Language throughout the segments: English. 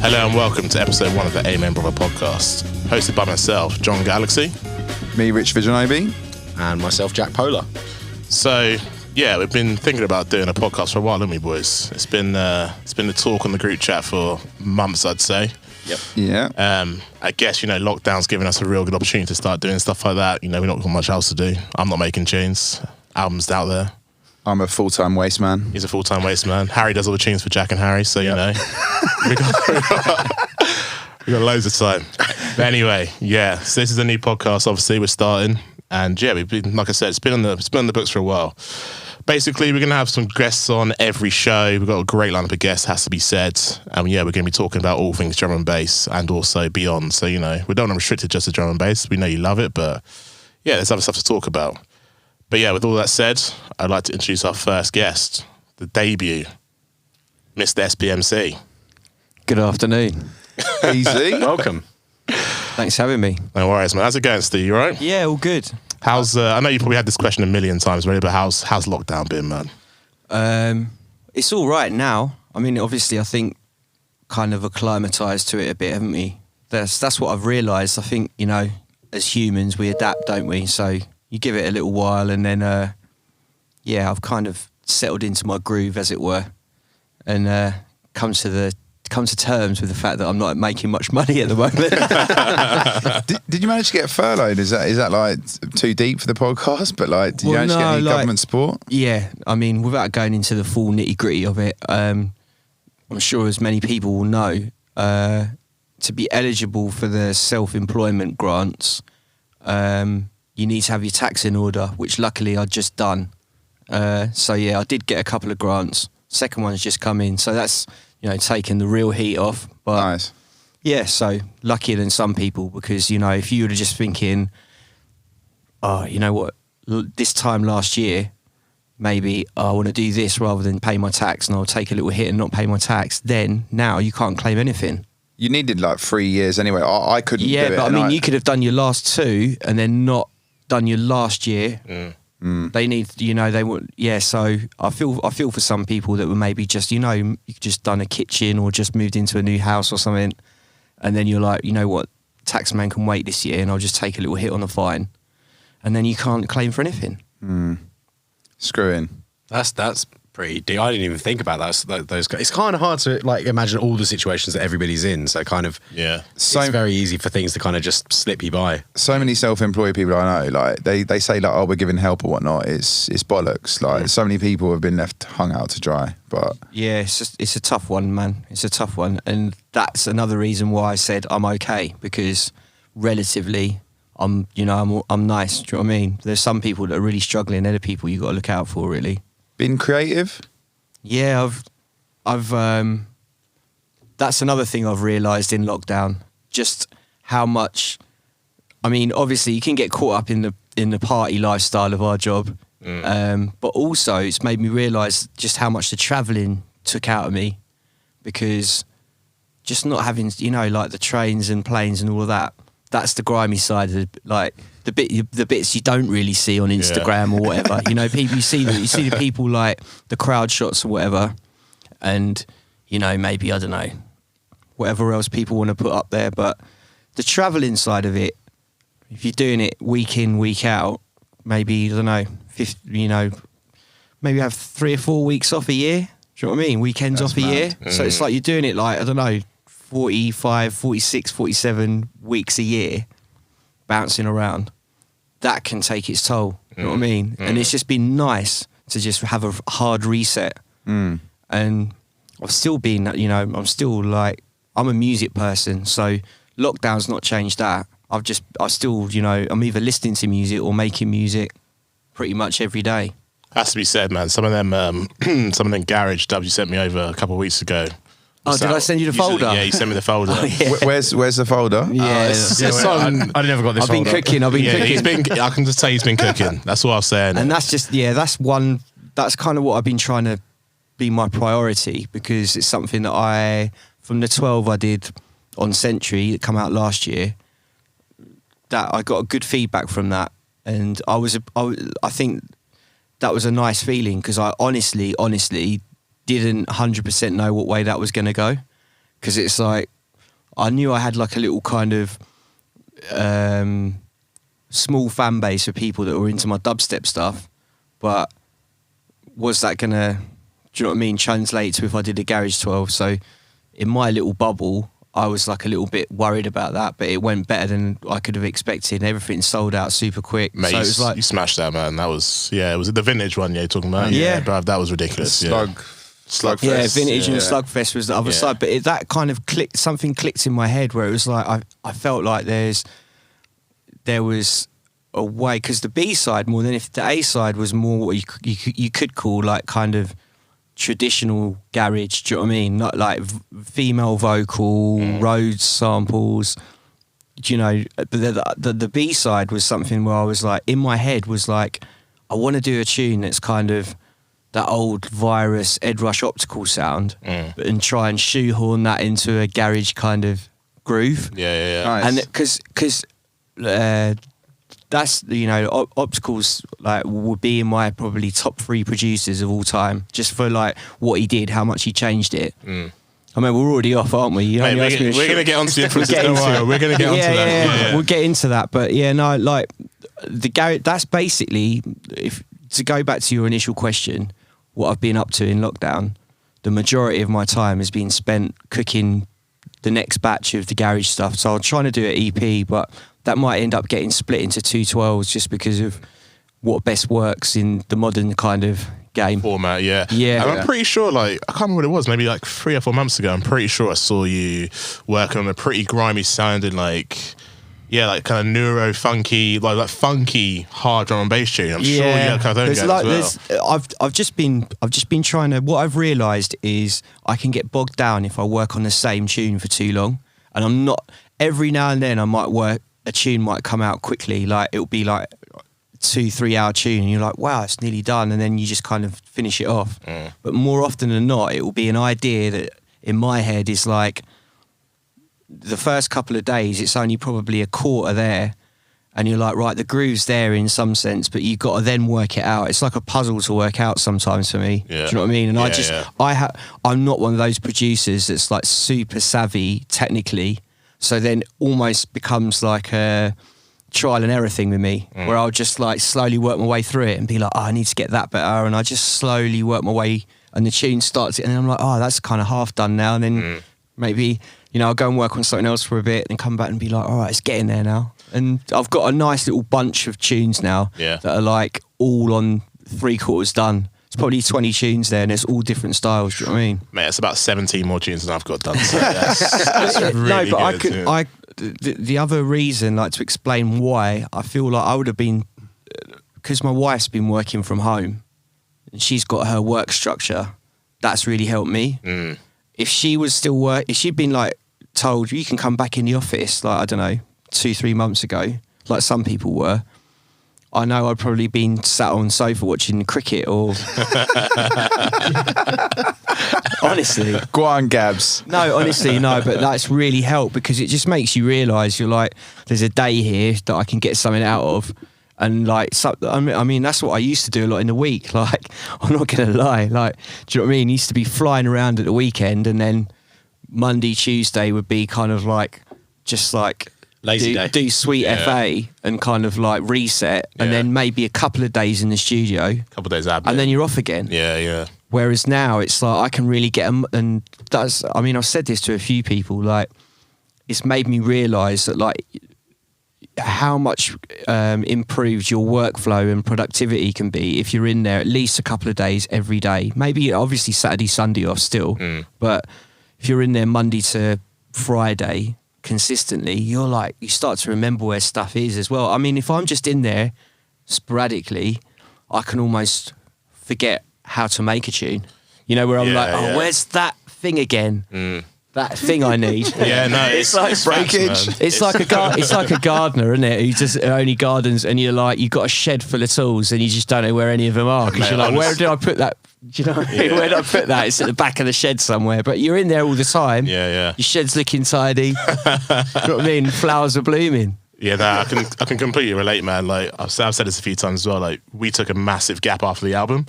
Hello and welcome to episode 1 of the Amen Brother podcast, hosted by myself, Jon GLXY. Me, Rich Visionobi. And myself, Jack Pola. So, yeah, we've been thinking about doing a podcast for a while, haven't we, boys? It's been the talk on the group chat for months, I'd say. Yep. Yeah. I guess, lockdown's given us a real good opportunity to start doing stuff like that. We've not got much else to do. I'm not making tunes. Album's out there. I'm a full-time waste man. He's a full-time waste man. Harry does all the tunes for Jack and Harry, so, we got loads of time. But anyway, yeah, so this is a new podcast, obviously, we're starting. And yeah, we've been, like I said, it's been on the books for a while. Basically, we're going to have some guests on every show. We've got a great lineup of guests, has to be said. And yeah, we're going to be talking about all things drum and bass and also beyond. So, we don't want to restrict it just to drum and bass. We know you love it, but yeah, there's other stuff to talk about. But yeah, with all that said, I'd like to introduce our first guest, the debut, Mr. SPMC. Good afternoon. Easy. Welcome. Thanks for having me. No worries, man. How's it going, Steve? You all right? Yeah, all good. How's I know you probably had this question a million times already, but how's lockdown been, man? It's all right now. I mean, obviously, I think kind of acclimatised to it a bit, haven't we? That's what I've realised. I think, as humans, we adapt, don't we? So you give it a little while and then, I've kind of settled into my groove, as it were, and come to terms with the fact that I'm not making much money at the moment. Did you manage to get furloughed? Is that like too deep for the podcast? But like, did you manage to get any government support? Yeah, I mean, without going into the full nitty gritty of it, I'm sure as many people will know, to be eligible for the self-employment grants, you need to have your tax in order, which luckily I'd just done. So yeah, I did get a couple of grants. Second one's just come in, so that's taking the real heat off. But Nice. yeah, so luckier than some people, because if you were just thinking, oh, you know what, this time last year, maybe I want to do this rather than pay my tax, and I'll take a little hit and not pay my tax. Then now you can't claim anything. You needed like 3 years anyway. I couldn't do it. Yeah, but I mean, you could have done your last two and then not done your last year. They need, they want, yeah. So I feel for some people that were maybe just, you just done a kitchen or just moved into a new house or something, and then you're like, you know what, taxman can wait this year, and I'll just take a little hit on the fine, and then you can't claim for anything. Screwing. That's pretty deep. I didn't even think about that. Those guys. It's kind of hard to imagine all the situations that everybody's in. So kind of it's very easy for things to kind of just slip you by. So many self-employed people I know, like they say like, oh, we're giving help or whatnot. It's bollocks. Like so many people have been left hung out to dry. But yeah, it's a tough one, man. It's a tough one, and that's another reason why I said I'm okay, because relatively I'm nice. Do you know what I mean? There's some people that are really struggling. They're the people you got to look out for, really. been creative? Yeah, I've that's another thing I've realised in lockdown, just how much, I mean, obviously you can get caught up in the party lifestyle of our job, but also it's made me realise just how much the travelling took out of me, because just not having, like the trains and planes and all of that, that's the grimy side of the bits you don't really see on Instagram or whatever. People, you see the people, like the crowd shots or whatever, and maybe, I don't know, whatever else people want to put up there. But the travelling side of it, if you're doing it week in, week out, maybe, I don't know, maybe have 3 or 4 weeks off a year. Do you know what I mean? Weekends off a year. So it's like you're doing it like, I don't know, 45, 46, 47 weeks a year, bouncing around. That can take its toll. You know what I mean? And it's just been nice to just have a hard reset. And I've still been, I'm still like, I'm a music person, so lockdown's not changed that. I still, I'm either listening to music or making music pretty much every day. Has to be said, man. Some of them garage dubs you sent me over a couple of weeks ago. Oh, did I send you the folder? Yeah, you sent me the folder. Oh, yeah. Where's the folder? Yeah, I never got this. I've been cooking. I can just tell he's been cooking. That's what I was saying. And that's just, that's kind of what I've been trying to be my priority, because it's something that from the 12 I did on Century that come out last year, that I got a good feedback from that, and I think that was a nice feeling, because I honestly didn't 100% know what way that was going to go, because it's like I knew I had like a little kind of small fan base of people that were into my dubstep stuff, but was that gonna, do you know what I mean, translate to if I did a Garage 12? So in my little bubble, I was like a little bit worried about that, but it went better than I could have expected. Everything sold out super quick. Mate, so it was like, you smashed that, man. That was, it was the vintage one you're talking about. Yeah. Bruv, that was ridiculous. Slugfest. yeah, vintage and Slugfest was the other Yeah. side, but that kind of clicked. Something clicked in my head where it was like I felt like there was a way, because the B side more than if the A side was more what you could call like kind of traditional garage. Do you know what I mean? Not like female vocal, Rhodes samples. Do you know? But the B side was something where I was like, in my head was like, I want to do a tune that's kind of that old Virus, Ed Rush Optical sound, and try and shoehorn that into a garage kind of groove. Yeah. Nice. And because that's, you know, Opticals like would be in my probably top 3 producers of all time, just for like what he did, how much he changed it. I mean, we're already off, aren't we? Mate, we're going to get onto the influences. Don't worry. We're going to get onto that. Yeah. We'll get into that. But yeah, no, like the garage, that's basically, if to go back to your initial question, what I've been up to in lockdown, the majority of my time has been spent cooking the next batch of the garage stuff. So I'm trying to do an EP, but that might end up getting split into 2 12s just because of what best works in the modern kind of game format. Yeah. Yeah. And I'm pretty sure, like, I can't remember what it was, maybe like 3 or 4 months ago, I'm pretty sure I saw you working on a pretty grimy sounding, like, like kind of neuro funky, like funky hard drum and bass tune. I'm sure you had kind of own as well. I've just been trying to. What I've realised is I can get bogged down if I work on the same tune for too long, and I'm not. Every now and then I might work. A tune might come out quickly, like it'll be like 2-3 hour tune, and you're like, wow, it's nearly done, and then you just kind of finish it off. But more often than not, it will be an idea that in my head is like, the first couple of days, it's only probably a quarter there, and you're like, right, the groove's there in some sense, but you've got to then work it out. It's like a puzzle to work out sometimes for me. Yeah. Do you know what I mean? And I'm not one of those producers that's like super savvy technically, so then almost becomes like a trial and error thing with me, where I'll just like slowly work my way through it and be like, oh, I need to get that better, and I just slowly work my way, and the tune starts, and then I'm like, oh, that's kind of half done now, and then maybe, you know, I'll go and work on something else for a bit and come back and be like, all right, it's getting there now. And I've got a nice little bunch of tunes now that are like all on 3/4 done. It's probably 20 tunes there, and it's all different styles. Do you know what I mean? Mate, it's about 17 more tunes than I've got done. So that's really but good. The other reason, like to explain why, I feel like I would have been, because my wife's been working from home and she's got her work structure, that's really helped me. If she was still if she'd been like told, you can come back in the office, like, I don't know, 2-3 months ago, like some people were, I know I'd probably been sat on the sofa watching cricket or... Honestly. Go on, Gabs. No, honestly, no, but that's really helped, because it just makes you realise you're like, there's a day here that I can get something out of. And like, I mean, that's what I used to do a lot in the week. Like, I'm not going to lie. Like, do you know what I mean? I used to be flying around at the weekend, and then Monday, Tuesday would be kind of like, just like, lazy day. Do Sweet FA and kind of like reset, and then maybe a couple of days in the studio. A couple of days admin. And then you're off again. Yeah. Whereas now it's like I can really get them, and that's, I mean, I've said this to a few people, like, it's made me realise that like how much improved your workflow and productivity can be if you're in there at least a couple of days every day. Maybe obviously Saturday, Sunday off still, but if you're in there Monday to Friday consistently, you're like, you start to remember where stuff is as well. I mean, if I'm just in there sporadically, I can almost forget how to make a tune. You know, where I'm where's that thing again? That thing I need. Yeah, no, it's like breakage. It's like a gardener, isn't it? Who just only gardens, and you're like, you've got a shed full of tools, and you just don't know where any of them are, because you're like, where did I put that? Do you know what I mean? Where did I put that? It's at the back of the shed somewhere. But you're in there all the time. Yeah. Your shed's looking tidy. You know what I mean? Flowers are blooming. Yeah, no, I can completely relate, man. Like I've said this a few times as well. Like, we took a massive gap after the album,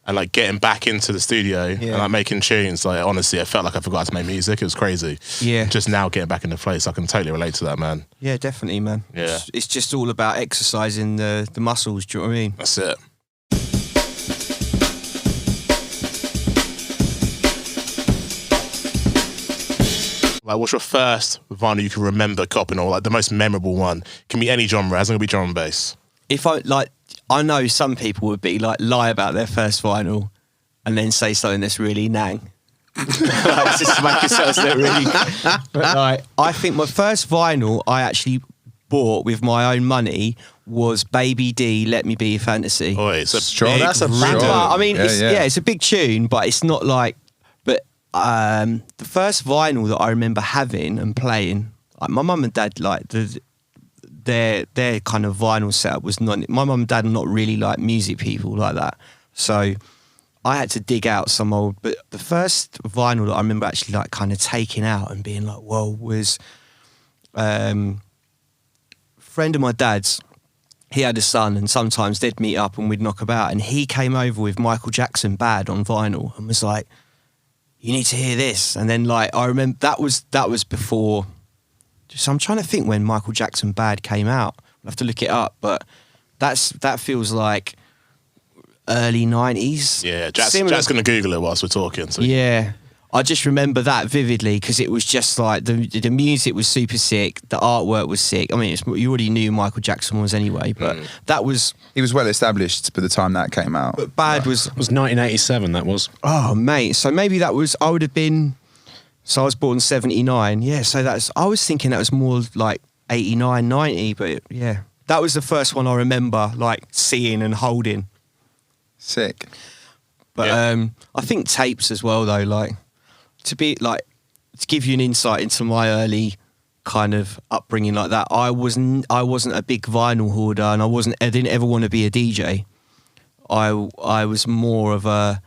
and like getting back into the studio and like making tunes. Like honestly, I felt like I forgot to make music. It was crazy. Yeah. Just now getting back into place, I can totally relate to that, man. Yeah, definitely, man. Yeah. It's just all about exercising the muscles. Do you know what I mean? That's it. Like, what's your first vinyl you can remember copping, or like the most memorable one? Can be any genre. It hasn't got to be drum and bass. If I know some people would be like lie about their first vinyl and then say something that's really nang. Like, just to make yourselves look really. But like, I think my first vinyl I actually bought with my own money was Baby D, Let Me Be Your Fantasy. Oh, it's a Strong. big That's a rhythm. strong. I mean, it's a big tune, but it's not like. But the first vinyl that I remember having and playing, like my mum and dad, like their kind of vinyl setup was not. My mum and dad are not really like music people like that, so I had to dig out some old. But the first vinyl that I remember actually like kind of taking out and being like, "Whoa," was a friend of my dad's. He had a son, and sometimes they'd meet up and we'd knock about. And he came over with Michael Jackson Bad on vinyl and was like, "You need to hear this." And then like I remember that was before. So I'm trying to think when Michael Jackson Bad came out. I'll have to look it up, but that feels like early 90s. Yeah, Jack's going to Google it whilst we're talking. So. Yeah. I just remember that vividly because it was just like the music was super sick, the artwork was sick. I mean, you already knew who Michael Jackson was anyway, but that was... He was well established by the time that came out. But Bad was... It was 1987, that was. Oh, mate. So maybe that was... I would have been... So I was born in 79. Yeah, so that's... I was thinking that was more like 89, 90, but yeah. That was the first one I remember like seeing and holding. Sick. But I think tapes as well though, like... To give you an insight into my early kind of upbringing like that, I wasn't a big vinyl hoarder, and I didn't ever want to be a DJ. I was more of a.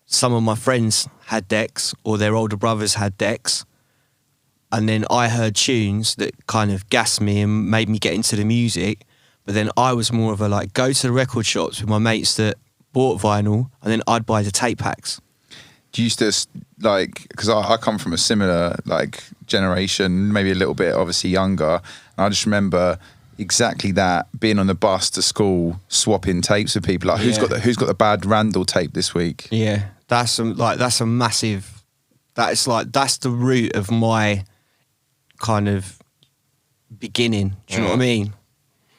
Some of my friends had decks, or their older brothers had decks, and then I heard tunes that kind of gassed me and made me get into the music. But then I was more of a like go to the record shops with my mates that bought vinyl, and then I'd buy the tape packs. Do you used to like, because I come from a similar like generation, maybe a little bit obviously younger, and I just remember exactly that, being on the bus to school swapping tapes with people, like who's got the Bad Randall tape this week. Yeah, that's a massive, that's the root of my kind of beginning. Do you know what I mean?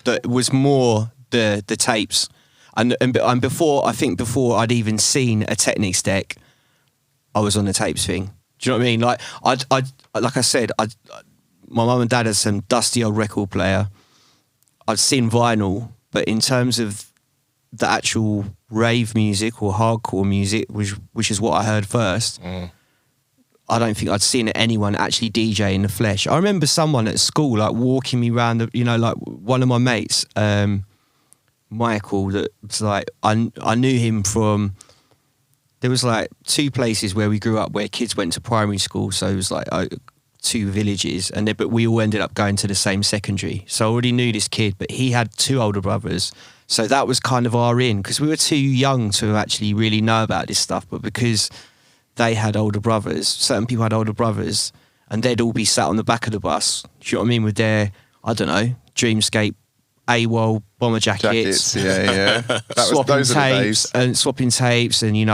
That was more the tapes, and before I'd even seen a Technics deck, I was on the tapes thing. Do you know what I mean? Like like I said, my mum and dad had some dusty old record player. I'd seen vinyl, but in terms of the actual rave music or hardcore music, which is what I heard first, I don't think I'd seen anyone actually DJ in the flesh. I remember someone at school like walking me around, like one of my mates, Michael, that was like, I knew him from... There was like two places where we grew up where kids went to primary school. So it was like two villages, but we all ended up going to the same secondary. So I already knew this kid, but he had two older brothers. So that was kind of our in, because we were too young to actually really know about this stuff. But because they had older brothers, certain people had older brothers, and they'd all be sat on the back of the bus, do you know what I mean, with their, I don't know, Dreamscape, AWOL, bomber jackets. Yeah. Swapping tapes and,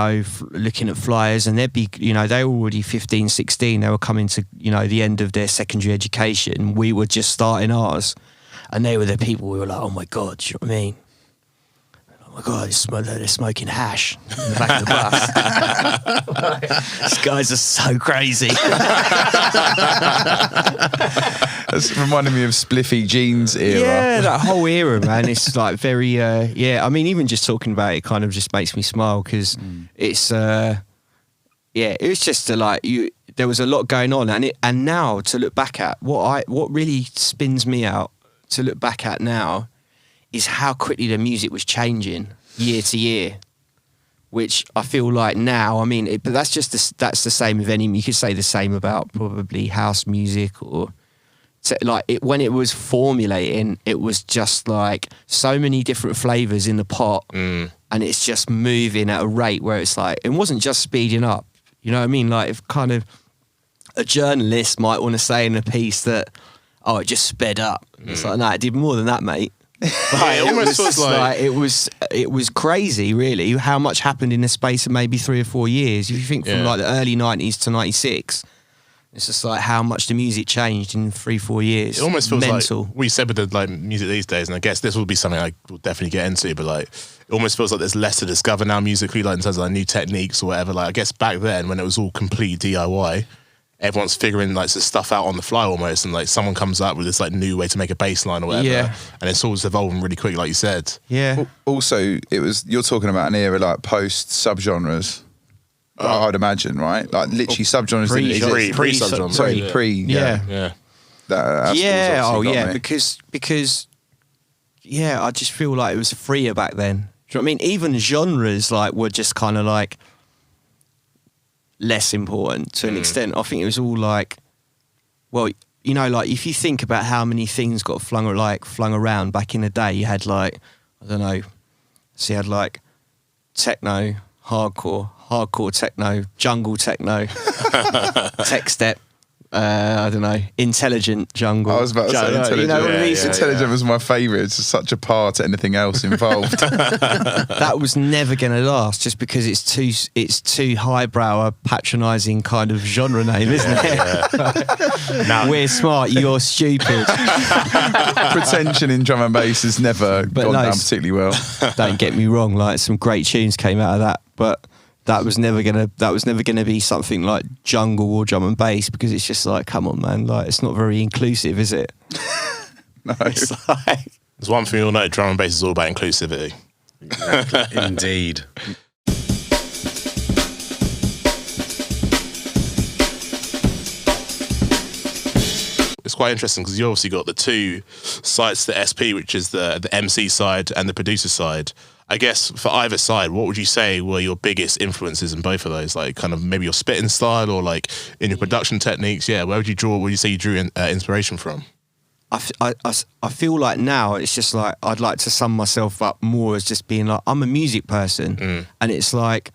looking at flyers, and they'd be, they were already 15, 16. They were coming to, the end of their secondary education. We were just starting ours. And they were the people we were like, oh my God, do you know what I mean? Oh my God, they're smoking hash in the back of the bus. These guys are so crazy. That's reminding me of Spliffy Jeans era. Yeah, that whole era, man. It's like very, I mean, even just talking about it kind of just makes me smile, because it's, it was just there was a lot going on, and now to look back at what really spins me out to look back at now is how quickly the music was changing year to year, which I feel like now, I mean, but that's the same with you could say the same about probably house music, or when it was formulating, it was just like so many different flavors in the pot, and and it's just moving at a rate where it's like, it wasn't just speeding up. You know what I mean? Like, if kind of a journalist might want to say in a piece that, oh, it just sped up. It's like, no, it did more than that, mate. Like, it almost feels like it was crazy, really, how much happened in the space of maybe 3 or 4 years. If you think from like the early 90s to 96, it's just like how much the music changed in 3-4 years. It almost feels mental. like we said with the like music these days, and I guess this will be something I will definitely get into. But like, it almost feels like there's less to discover now musically, like in terms of like new techniques or whatever. Like, I guess back then when it was all complete DIY, everyone's figuring like this stuff out on the fly almost, and like someone comes up with this like new way to make a bass line or whatever, and it's all just evolving really quick, like you said. Yeah. Also, you're talking about an era like post subgenres. I'd imagine, right? Like literally subgenres. Pre-subgenres. Sorry, pre. Yeah. Because I just feel like it was freer back then. Do you know what I mean? Even genres like were just kind of like less important to an extent. I think it was all like, well, you know, like if you think about how many things got flung around back in the day, you had like, I don't know, so you had like techno, hardcore techno, jungle techno, tech step, I don't know, intelligent jungle. I was about to say intelligent. You know what I mean? Intelligent was my favourite. It's such a par to anything else involved. That was never going to last, just because it's too highbrow, a patronising kind of genre name, isn't it? Now, we're smart, you're stupid. Pretension in drum and bass has never gone down particularly well. Don't get me wrong, like some great tunes came out of that, but that was never gonna be something like jungle or drum and bass, because it's just like, come on, man, like it's not very inclusive, is it? No. It's like, there's one thing you'll know: drum and bass is all about inclusivity. Exactly. Indeed. It's quite interesting because you obviously got the two sides to the SP, which is the MC side and the producer side. I guess for either side, what would you say were your biggest influences in both of those? Like kind of maybe your spitting style or like in your production techniques? Yeah, where would you say you drew inspiration from? I feel like now it's just like I'd like to sum myself up more as just being like, I'm a music person. And it's like,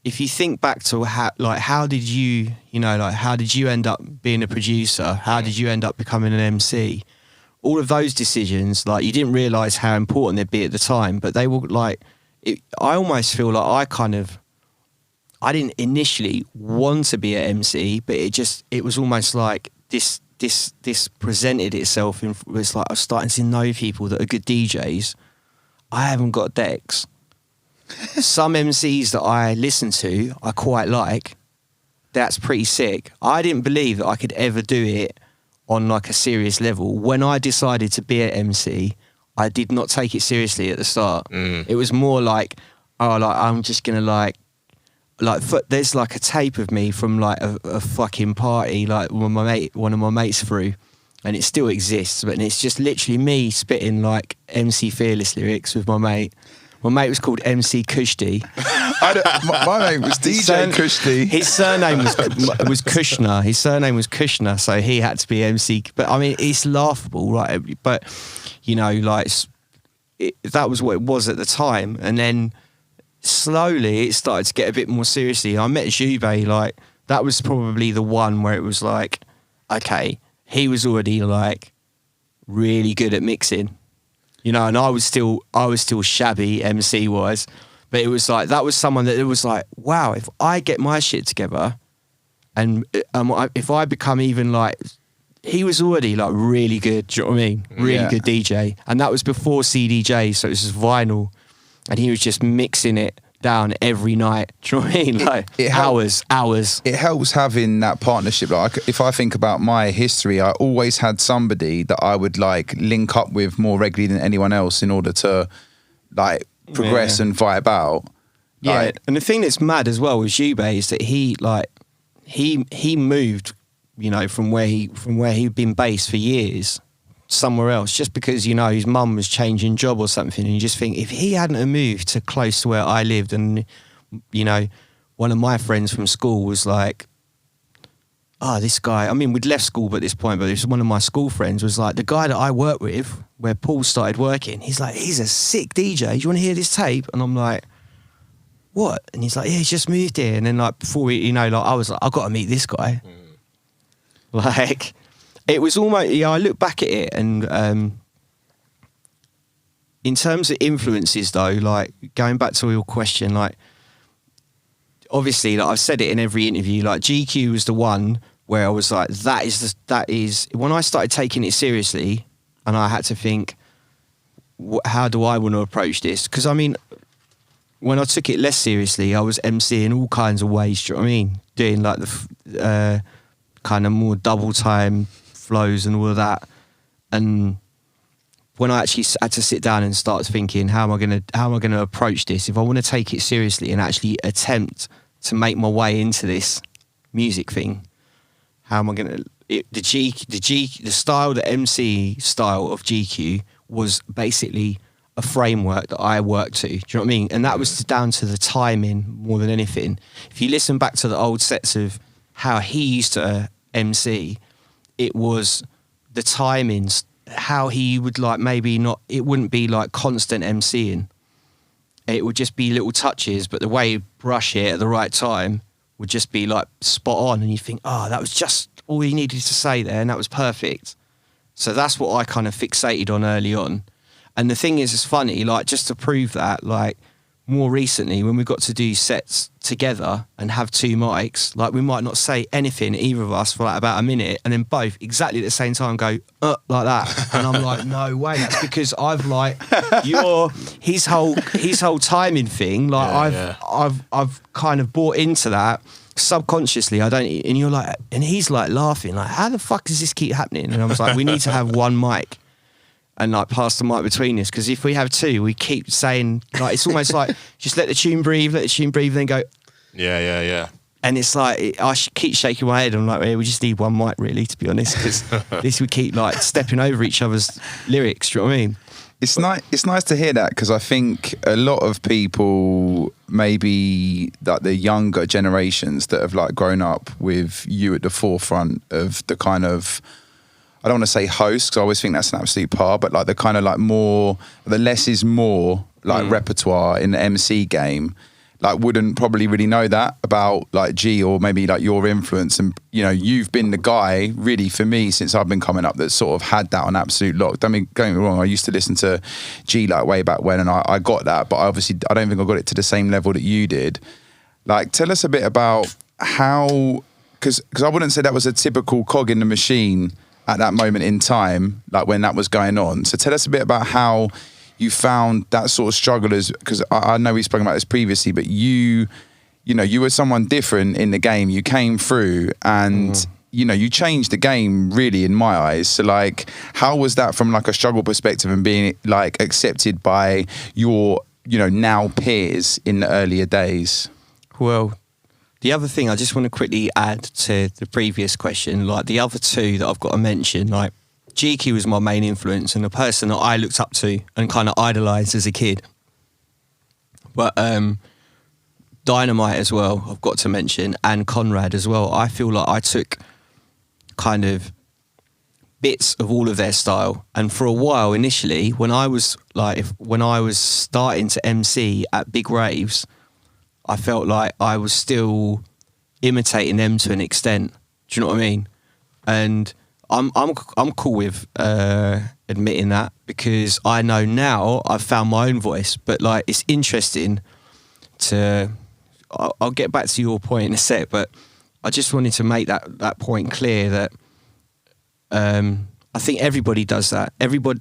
if you think back to how did you end up being a producer? How did you end up becoming an MC? All of those decisions, like you didn't realise how important they'd be at the time, but they were like, I almost feel like I didn't initially want to be an MC, but it was almost like this presented itself. It's like I was starting to know people that are good DJs. I haven't got decks. Some MCs that I listen to, I quite like. That's pretty sick. I didn't believe that I could ever do it on like a serious level. When I decided to be an MC, I did not take it seriously at the start. It was more like, I'm just gonna there's like a tape of me from like a fucking party, like one of my mates threw, and it still exists, but it's just literally me spitting like MC Fearless lyrics with my mate. My mate was called MC Kushti. My mate was DJ Kushti. His surname was Kushner. His surname was Kushner, so he had to be MC. But I mean, it's laughable, right? But you know, like that was what it was at the time, and then slowly it started to get a bit more seriously. I met Jube, like that was probably the one where it was like, okay, he was already like really good at mixing. You know, and I was still shabby MC wise, but it was like that was someone that it was like, wow, if I get my shit together, and if I become even like, he was already like really good. Do you know what I mean? Really good DJ, and that was before CDJ, so it was just vinyl, and he was just mixing it down every night. Do you know what I mean? Like hours. It helps having that partnership. Like if I think about my history, I always had somebody that I would like link up with more regularly than anyone else in order to like progress and vibe out. Yeah, like, and the thing that's mad as well with Jube is that he moved, you know, from where he'd been based for years somewhere else, just because, you know, his mum was changing job or something, and you just think if he hadn't have moved to close to where I lived, and you know, one of my friends from school was like this guy, I mean, we'd left school at this point, but it was one of my school friends was like, the guy that I work with, where Paul started working, he's like, he's a sick DJ. Do you want to hear this tape? And I'm like, what? And he's like, yeah, he's just moved here. And then like before we, you know, like I was like, I've got to meet this guy. Like, it was almost, I look back at it and in terms of influences though, like going back to your question, like obviously, like I've said it in every interview, like GQ was the one where I was like, that is when I started taking it seriously and I had to think, how do I want to approach this? Because I mean, when I took it less seriously, I was emceeing all kinds of ways, do you know what I mean? Doing like the kind of more double time flows and all of that. And when I actually had to sit down and start thinking, how am I going to approach this? If I want to take it seriously and actually attempt to make my way into this music thing, how am I going to? The style, the MC style of GQ was basically a framework that I worked to. Do you know what I mean? And that was down to the timing more than anything. If you listen back to the old sets of how he used to MC, it was the timings, how he would like maybe not, it wouldn't be like constant MCing. It would just be little touches, but the way he'd brush it at the right time would just be like spot on. And you think, oh, that was just all he needed to say there, and that was perfect. So that's what I kind of fixated on early on. And the thing is, it's funny, like just to prove that, like more recently when we got to do sets together and have two mics, like we might not say anything, either of us, for like about a minute, and then both exactly at the same time go, like that. And I'm like, no way, that's because I've like, his whole timing thing, like I've kind of bought into that subconsciously. I don't, and you're like, and he's like laughing, like, how the fuck does this keep happening? And I was like, we need to have one mic and like pass the mic between us, because if we have two, we keep saying, like, it's almost like just let the tune breathe, then go. Yeah. And it's like, I keep shaking my head. I'm like, we just need one mic, really, to be honest, because this would keep like stepping over each other's lyrics. Do you know what I mean? It's nice to hear that, because I think a lot of people, maybe like the younger generations that have like grown up with you at the forefront of the kind of, I don't want to say host, because I always think that's an absolute par, but like the kind of like more, the less is more like repertoire in the MC game, like wouldn't probably really know that about like G, or maybe like your influence. And, you know, you've been the guy really for me since I've been coming up that sort of had that on absolute lock. I mean, don't get me wrong, I used to listen to G like way back when, and I got that, but I don't think I got it to the same level that you did. Like, tell us a bit about how, because I wouldn't say that was a typical cog in the machine at that moment in time, like when that was going on. So tell us a bit about how you found that sort of struggle, as because I know we've spoken about this previously, but you know, you were someone different in the game. You came through and, you know, you changed the game really in my eyes. So like, how was that from like a struggle perspective and being like accepted by your, you know, now peers in the earlier days? Well, the other thing I just want to quickly add to the previous question, like the other two that I've got to mention, like GQ was my main influence and the person that I looked up to and kind of idolised as a kid. But Dynamite as well, I've got to mention, and Conrad as well. I feel like I took kind of bits of all of their style. And for a while initially, when I was starting to MC at big raves, I felt like I was still imitating them to an extent. Do you know what I mean? And I'm cool with admitting that, because I know now I've found my own voice. But like, it's interesting to. I'll get back to your point in a sec, but I just wanted to make that point clear that I think everybody does that. Everybody.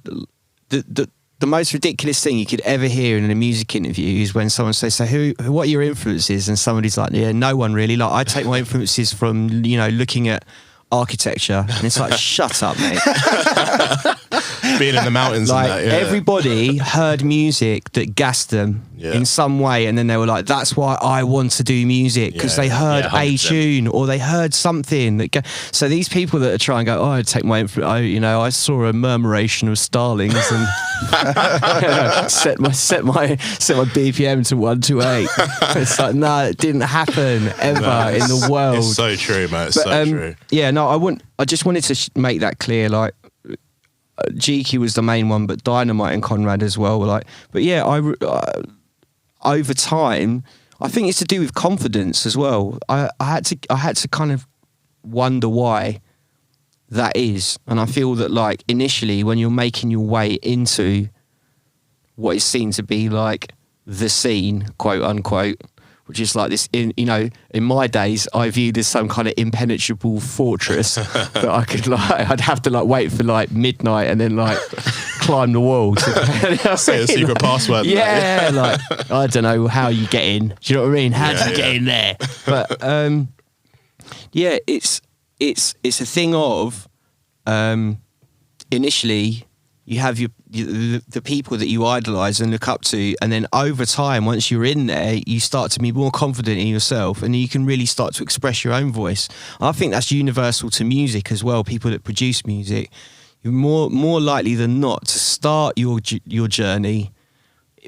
The most ridiculous thing you could ever hear in a music interview is when someone says, so what are your influences? And somebody's like, yeah, no one really. Like, I take my influences from, you know, looking at architecture. And it's like, shut up, mate. Being in the mountains like, and that, yeah. Everybody heard music that gassed them in some way, and then they were like, that's why I want to do music, because they heard a tune or they heard something that so these people that are trying to go, I'd take my I saw a murmuration of starlings and set my BPM to 128. It's like, no, it didn't happen ever in the world. It's so true, man. It's so true. I just wanted to make that clear, like, GQ was the main one, but Dynamite and Conrad as well were like, but yeah, over time, I think it's to do with confidence as well. I had to kind of wonder why that is, and I feel that, like, initially when you're making your way into what is seen to be like the scene, quote unquote, which is like this, in my days, I viewed as some kind of impenetrable fortress that I could, like, I'd have to, like, wait for, like, midnight and then, like, climb the wall. Say a secret password. Yeah, like, I don't know how you get in. Do you know what I mean? How do you get in there? But, it's a thing of, initially, you have the people that you idolize and look up to, and then over time, once you're in there, you start to be more confident in yourself, and you can really start to express your own voice. I think that's universal to music as well. People that produce music, you're more likely than not to start your journey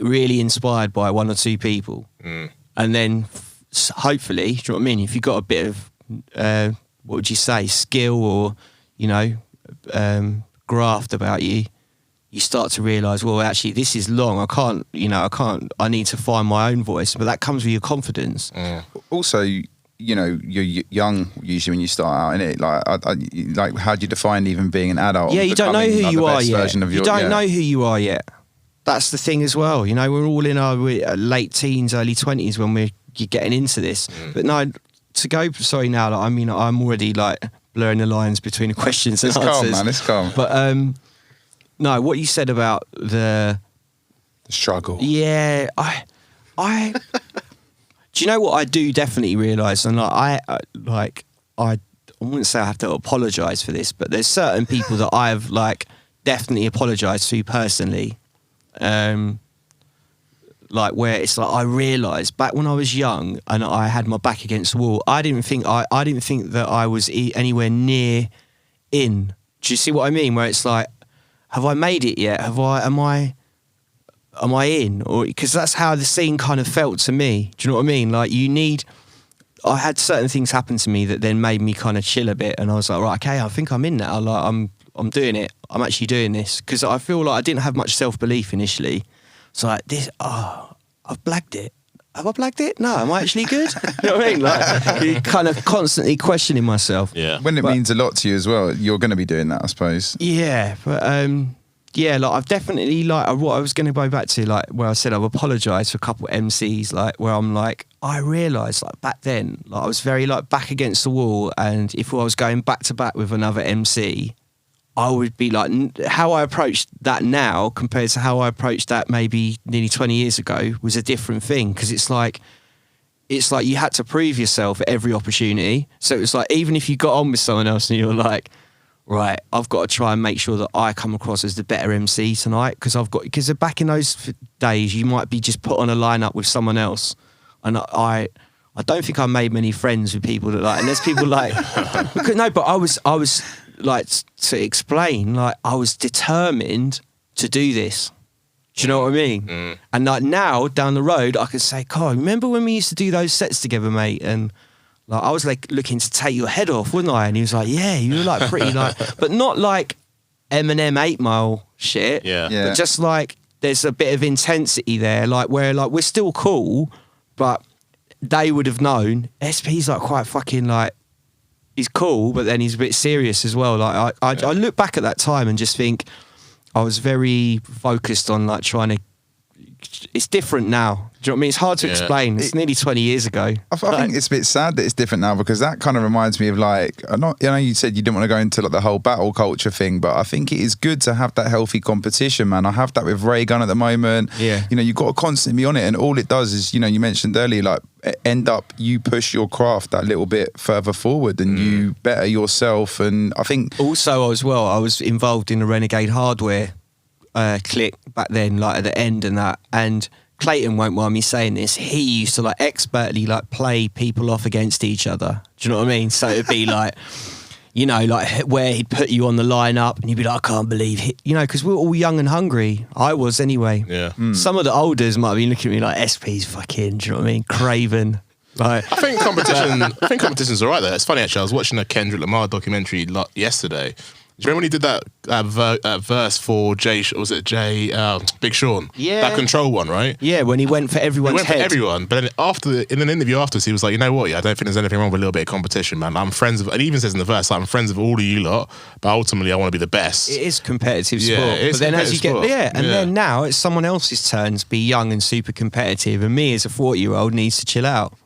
really inspired by one or two people, and then hopefully, do you know what I mean? If you've got a bit of what would you say, skill or graft about you, you start to realise, well, actually, this is long. I need to find my own voice. But that comes with your confidence. Also, you're young usually when you start out, innit? Like, how do you define even being an adult? Yeah, you don't know who you are yet. You don't know who you are yet. That's the thing as well. We're all in our late teens, early 20s when we're getting into this. But no, to go, sorry now, like, I mean, I'm already, like, blurring the lines between the questions and answers. It's calm, man. It's calm. But no, what you said about the struggle. Yeah, I do you know what I do definitely realise? And I wouldn't say I have to apologise for this, but there's certain people that I've, like, definitely apologised to personally. Like, where it's like, I realised back when I was young and I had my back against the wall, I didn't think that I was anywhere near in. Do you see what I mean? Where it's like, have I made it yet? Am I in? Or because that's how the scene kind of felt to me. Do you know what I mean? Like, I had certain things happen to me that then made me kind of chill a bit, and I was like, right, okay, I think I'm in now. Like, I'm doing it. I'm actually doing this, because I feel like I didn't have much self-belief initially. So, like, I've blagged it. Have I blagged it? No, am I actually good? You know what I mean? Like, you're kind of constantly questioning myself. Yeah. When it means a lot to you as well, you're going to be doing that, I suppose. Yeah, but like, I've definitely, like, what I was going to go back to, like, where I said I've apologised for a couple of MCs, like, where I'm like, I realised, like, back then, like, I was very, like, back against the wall, and if I was going back to back with another MC, I would be like, how I approached that now compared to how I approached that maybe nearly 20 years ago was a different thing, because it's like you had to prove yourself at every opportunity. So it was like, even if you got on with someone else and you're like, right, I've got to try and make sure that I come across as the better MC tonight, because back in those days you might be just put on a lineup with someone else, and I don't think I made many friends with people that, like, and there's people like no, but I was like, to explain, like, I was determined to do this. Do you know what I mean? And, like, now down the road, I could say, God, remember when we used to do those sets together, mate? And, like, I was, like, looking to take your head off, wasn't I? And he was like, yeah, you were, like, pretty, like, but not like Eminem 8 Mile shit. Yeah. But just, like, there's a bit of intensity there, like, where, like, we're still cool, but they would have known SP's, like, quite fucking, like, he's cool, but then he's a bit serious as well. Like, I look back at that time and just think I was very focused on, like, trying to. It's different now. Do you know what I mean? It's hard to explain. It's nearly 20 years ago. I think it's a bit sad that it's different now, because that kind of reminds me of, like, you said you didn't want to go into, like, the whole battle culture thing, but I think it is good to have that healthy competition, man. I have that with Ray Gun at the moment. Yeah. You've got to constantly be on it, and all it does is, you mentioned earlier, like, you push your craft that little bit further forward and you better yourself. And I think also as well, I was involved in the Renegade Hardware clique back then, like, at the end and that, and Clayton won't mind me saying this, he used to like expertly like play people off against each other. Do you know what I mean? So it'd be like, you know, like where he'd put you on the lineup and you'd be like, I can't believe it. You know, because we're all young and hungry. I was anyway. Yeah. Some of the olders might be looking at me like, SP's fucking, do you know what I mean? Craven. Like, I think competition's all right though. It's funny actually. I was watching a Kendrick Lamar documentary yesterday. Do you remember when he did that verse for Big Sean? Yeah. That Control one, right? yeah, when he went for everyone's He went head. for everyone, but then in an interview afterwards, he was like, you know what? Yeah, I don't think there's anything wrong with a little bit of competition, man. I'm friends of, and he even says in the verse, like, I'm friends of all of you lot, but ultimately I want to be the best. It is competitive sport. Yeah, it is but then as you competitive sport. then now it's someone else's turn to be young and super competitive, and me as a 40-year-old needs to chill out.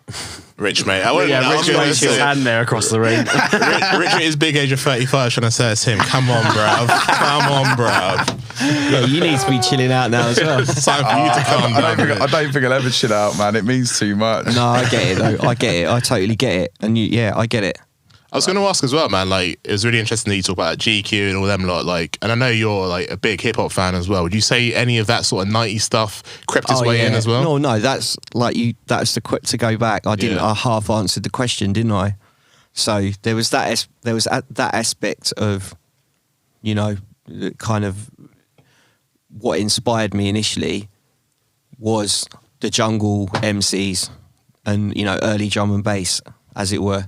Rich, mate. Rich Raise his hand there across the ring. Rich at his big age of 35 trying to say it's him. Come on, bruv. Come on, bruv. Yeah, you need to be chilling out now as well. It's time for you to calm down. I don't think I'll ever chill out, man. It means too much. No, I get it though. I get it. I totally get it. And I get it. I was going to ask as well, man, like, it was really interesting that you talk about GQ and all them lot, like, and I know you're, like, a big hip-hop fan as well. Would you say any of that sort of 90s stuff crept its way in as well? No, that's, like, to go back. I half answered the question, didn't I? So there was that aspect of, you know, kind of what inspired me initially was the jungle MCs and, you know, early drum and bass, as it were.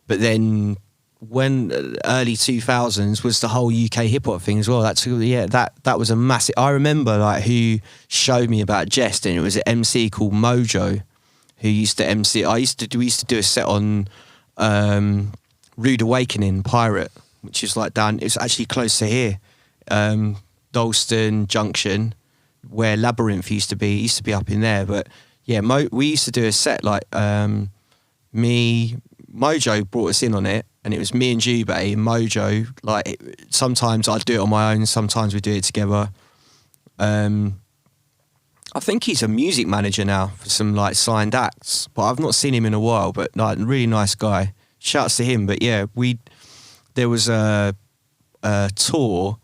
But then when early 2000s was the whole UK hip hop thing as well. That was a massive. I remember like who showed me about Jest, and it was an MC called Mojo who used to MC. We used to do a set on Rude Awakening Pirate, which is like down. It's actually close to here, Dalston Junction, where Labyrinth used to be. It used to be up in there, but yeah, we used to do a set like Mojo brought us in on it, and it was me and Jube and Mojo. Like sometimes I'd do it on my own, sometimes we do it together. I think he's a music manager now for some like signed acts, but I've not seen him in a while. But like, really nice guy. Shouts to him. But yeah, there was a tour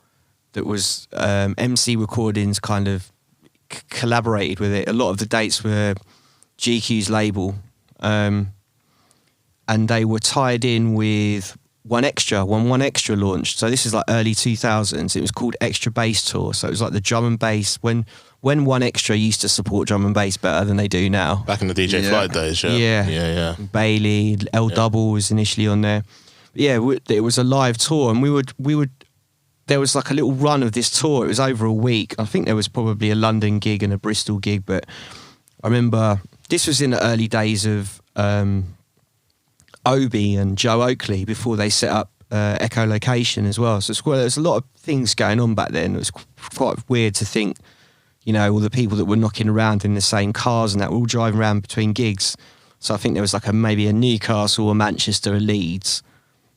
that was MC Recordings kind of collaborated with it. A lot of the dates were GQ's label. And they were tied in with One Extra launched. So this is like early 2000s. It was called Extra Bass Tour. So it was like the drum and bass. When One Extra used to support drum and bass better than they do now. Back in the DJ Flight days, yeah. Bailey, L Double was initially on there. But yeah, it was a live tour, and we would. There was like a little run of this tour. It was over a week. I think there was probably a London gig and a Bristol gig, but I remember this was in the early days of Obi and Joe Oakley before they set up echolocation as well. So there's a lot of things going on back then. It was quite weird to think, you know, all the people that were knocking around in the same cars and that were all driving around between gigs. So I think there was like maybe a Newcastle, a Manchester, a Leeds.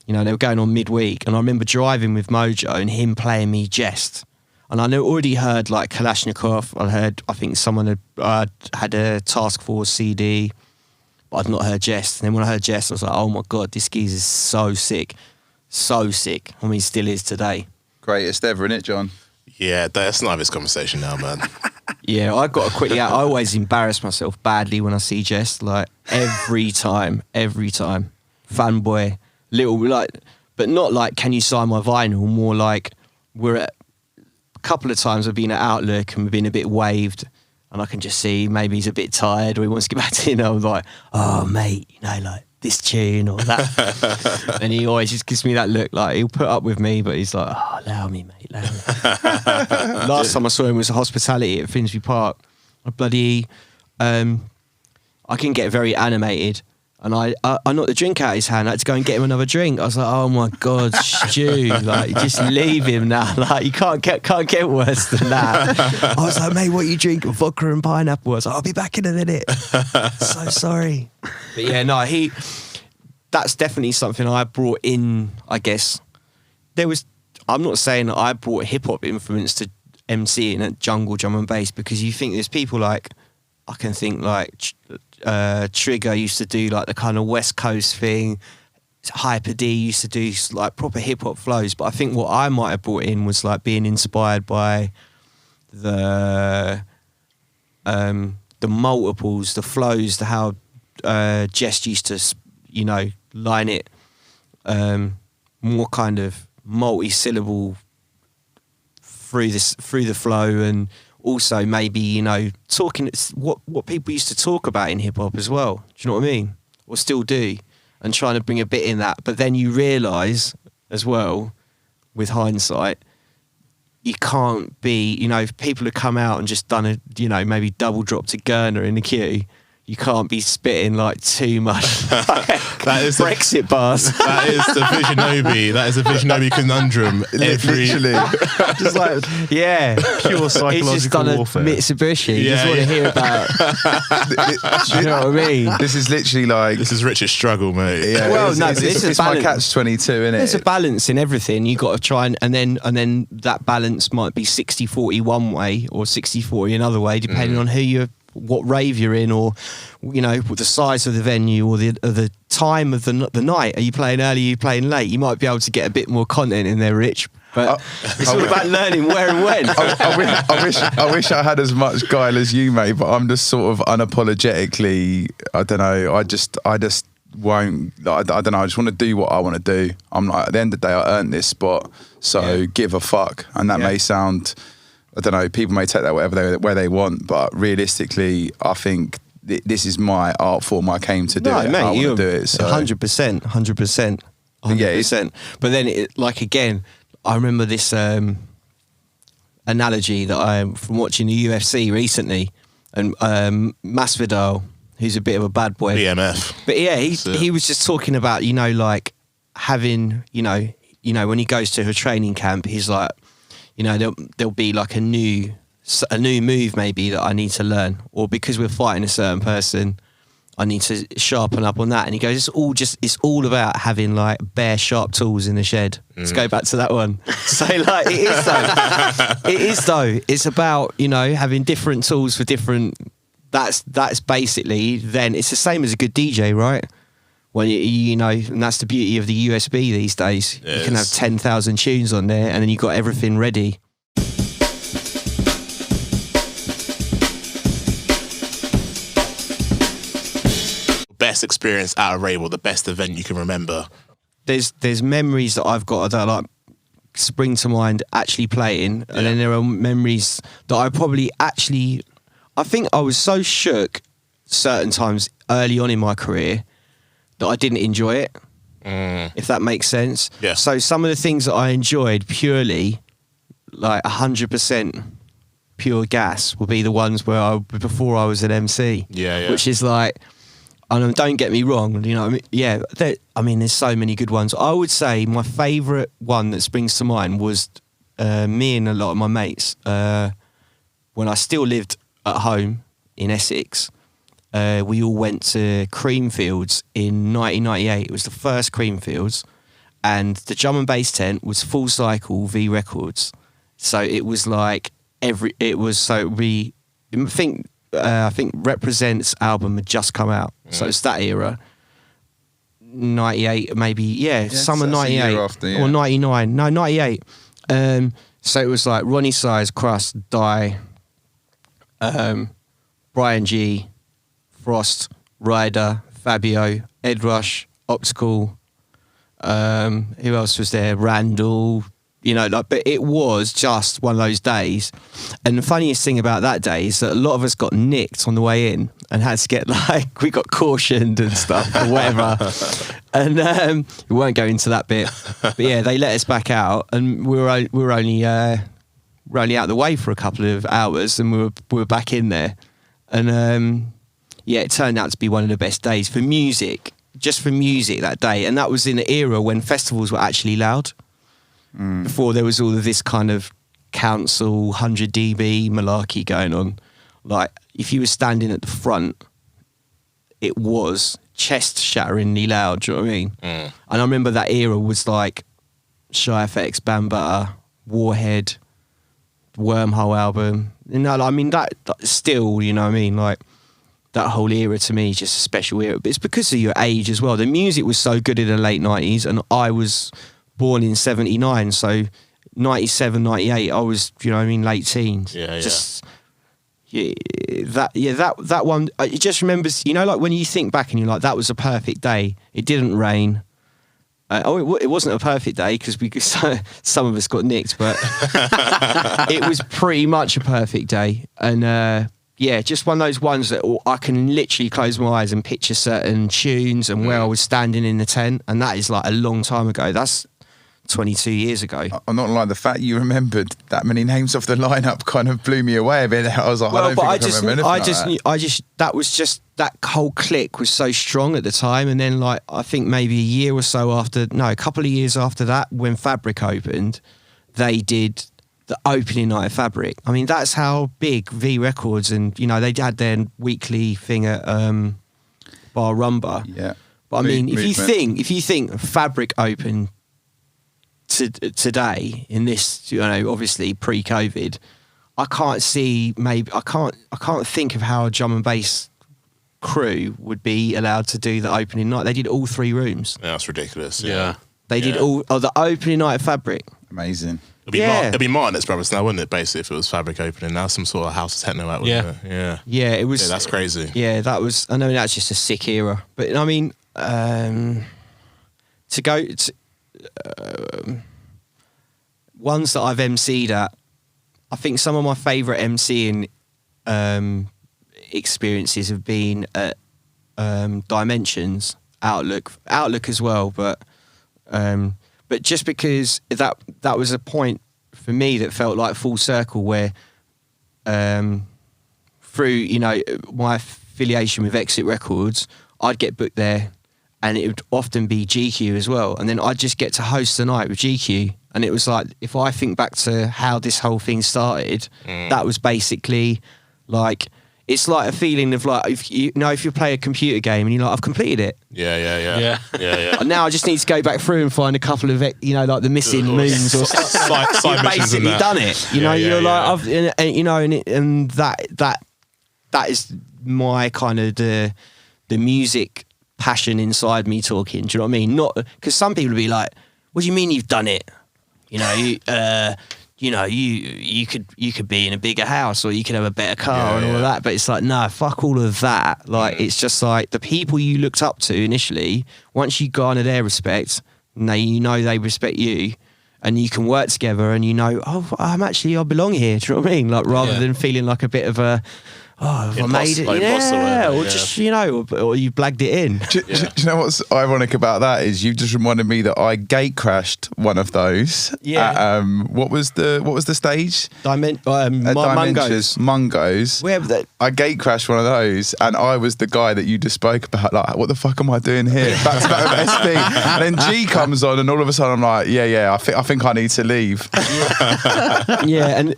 You know, they were going on midweek. And I remember driving with Mojo and him playing me Jest. And I already heard like Kalashnikov. I think someone had a Task Force CD. But I'd not heard Jest. And then when I heard Jest, I was like, oh my God, this geezer's so sick. So sick. I mean, he still is today. Greatest ever, innit, John? Yeah, that's not this conversation now, man. Yeah, I got to quickly out. I always embarrass myself badly when I see Jest. Like, every time. Fanboy. Little, like, but not like, can you sign my vinyl? More like, we're at a couple of times I've been at Outlook and we've been a bit waved. And I can just see maybe he's a bit tired or he wants to get back to, you know, like, oh, mate, you know, like this tune or that. And he always just gives me that look, like he'll put up with me, but he's like, oh, allow me, mate, allow me. Last time I saw him was a hospitality at Finsbury Park. I can get very animated. And I knocked the drink out of his hand. I had to go and get him another drink. I was like, oh my God, Stu, like, just leave him now. Like, you can't get worse than that. I was like, mate, what you drinking? Vodka and pineapple. I was like, I'll be back in a minute. So sorry. But yeah, no, that's definitely something I brought in, I guess. I'm not saying that I brought hip hop influence to MCing at jungle drum and bass, because you think there's people like, I can think like Trigger used to do like the kind of West Coast thing. Hyper D used to do like proper hip hop flows. But I think what I might have brought in was like being inspired by the the multiples, the flows, the how Jess used to, you know, line it more kind of multi-syllable through the flow, and also maybe, you know, talking what people used to talk about in hip hop as well. Do you know what I mean? Or still do, and trying to bring a bit in that. But then you realise as well, with hindsight, you can't be, you know, if people have come out and just done a, you know, maybe double drop to Gurner in the queue, you can't be spitting like too much that is Brexit bars. That is the Visionobi. That is a Visionobi conundrum. Literally. Just like, Yeah. pure psychological He's just done a warfare. Mitsubishi. You Yeah, just want to hear about. Do you know what I mean? This is literally like. This is Richard's struggle, mate. Yeah, Well, it's, no, it's, but it's, this is it's my balance. catch-22, isn't There's a it? balance in everything. You got to try and then that balance might be 60-40 one way or 60-40 another way, depending on what rave you're in, or, you know, the size of the venue, or the time of the night. Are you playing early? Are you playing late? You might be able to get a bit more content in there, Rich. But it's all about learning where and when. I wish I had as much guile as you, mate, but I'm just sort of unapologetically. I don't know. I just won't. I don't know. I just want to do what I want to do. I'm like, at the end of the day, I earned this spot, so give a fuck. And that may sound, I don't know. People may take that where they want, but realistically, I think this is my art form. I came to do it. Mate, I want you're to do it. So 100%. But then, like again, I remember this analogy that I'm from watching the UFC recently, and Masvidal, who's a bit of a bad boy, BMF. but yeah, he was just talking about, you know, like having, you know, when he goes to a training camp, he's like, you know, there'll be like a new move maybe that I need to learn, or because we're fighting a certain person, I need to sharpen up on that. And he goes, it's all about having like bare sharp tools in the shed. Let's go back to that one. So like, it is though. It's about, you know, having different tools for different. That's basically, then it's the same as a good DJ, right? Well, you know, and that's the beauty of the USB these days. Yes. You can have 10,000 tunes on there, and then you've got everything ready. Best experience at a rave, or the best event you can remember? There's memories that I've got that like spring to mind actually playing, and then there are memories that I probably actually. I think I was so shook certain times early on in my career that I didn't enjoy it, if that makes sense. Yeah. So some of the things that I enjoyed purely, like 100% pure gas, would be the ones where before I was an MC. Yeah. Which is like, and don't get me wrong, you know, I mean, yeah, there's so many good ones. I would say my favourite one that springs to mind was me and a lot of my mates, when I still lived at home in Essex. We all went to Creamfields in 1998. It was the first Creamfields, and the drum and bass tent was Full Cycle V Records. So it was like I think Represent's album had just come out, so it's that era. 98, maybe, summer so that's a year 98 after, or 99. No, 98. So it was like Ronnie Size, Crust, Die, Brian G, Frost, Ryder, Fabio, Ed Rush, Optical. Who else was there? Randall. You know, like, but it was just one of those days. And the funniest thing about that day is that a lot of us got nicked on the way in and had to get we got cautioned and stuff or whatever. And we won't go into that bit. But yeah, they let us back out, and we were only out the way for a couple of hours, and we were back in there. And it turned out to be one of the best days for music, just for music that day. And that was in an era when festivals were actually loud. Before there was all of this kind of council 100 dB malarkey going on. Like, if you were standing at the front, it was chest-shatteringly loud, do you know what I mean? And I remember that era was like Shy FX, Bambata, Warhead, Wormhole album. You know, I mean, that still, you know what I mean? Like, that whole era to me is just a special era. But it's because of your age as well. The music was so good in the late 90s, and I was born in 79, so 97, 98, I was, you know what I mean, late teens. Yeah. Just that one. It just remembers, like when you think back and you're like, that was a perfect day. It didn't rain. It wasn't a perfect day because some of us got nicked, but it was pretty much a perfect day. And just one of those ones that I can literally close my eyes and picture certain tunes and where I was standing in the tent, and that is like a long time ago. That's 22 years ago. I'm not lying. The fact you remembered that many names off the lineup kind of blew me away a bit. I was like, I just that whole clique was so strong at the time. And then, like, I think maybe a couple of years after that, when Fabric opened, they did the opening night of Fabric. I mean, that's how big V Records and they had their weekly thing at Bar Rumba. Yeah. But I mean, if you think Fabric opened today in this, obviously pre-COVID, I can't think of how a drum and bass crew would be allowed to do the opening night. They did all 3 rooms. Yeah, that's ridiculous. Yeah. They did all the opening night of Fabric. Amazing. It'd be Martinez Brothers now, wouldn't it? Basically, if it was Fabric opening now, some sort of house techno act, wouldn't it? Yeah, it was. Yeah, that's crazy. Yeah, that was. I know that's just a sick era, but I mean, to go to ones that I've MC'd at, I think some of my favourite MCing experiences have been at Dimensions, Outlook as well, but just because that was a point for me that felt like full circle, where through my affiliation with Exit Records, I'd get booked there, and it would often be GQ as well, and then I'd just get to host the night with GQ. And it was like, if I think back to how this whole thing started, that was basically like, it's like a feeling of like, if you play a computer game and you're like, I've completed it. Yeah. And now I just need to go back through and find a couple of, like the missing moons or stuff. You've basically done it. And that is my kind of the music passion inside me talking. Do you know what I mean? Not because some people will be like, what do you mean you've done it? You could be in a bigger house, or you could have a better car and all of that. But it's like, no, fuck all of that. Like, it's just like the people you looked up to initially, once you garner their respect, they respect you, and you can work together, and I belong here. Do you know what I mean? Like, rather than feeling like a bit of a, I made it, just or you blagged it in. Do you know what's ironic about that is you've just reminded me that I gate crashed one of those. Yeah. What was the stage? Mungo's. Where was that? I gate crashed one of those, and I was the guy that you just spoke about. Like, what the fuck am I doing here? Back to back with SP, and then G comes on, and all of a sudden I'm like, I think I need to leave. And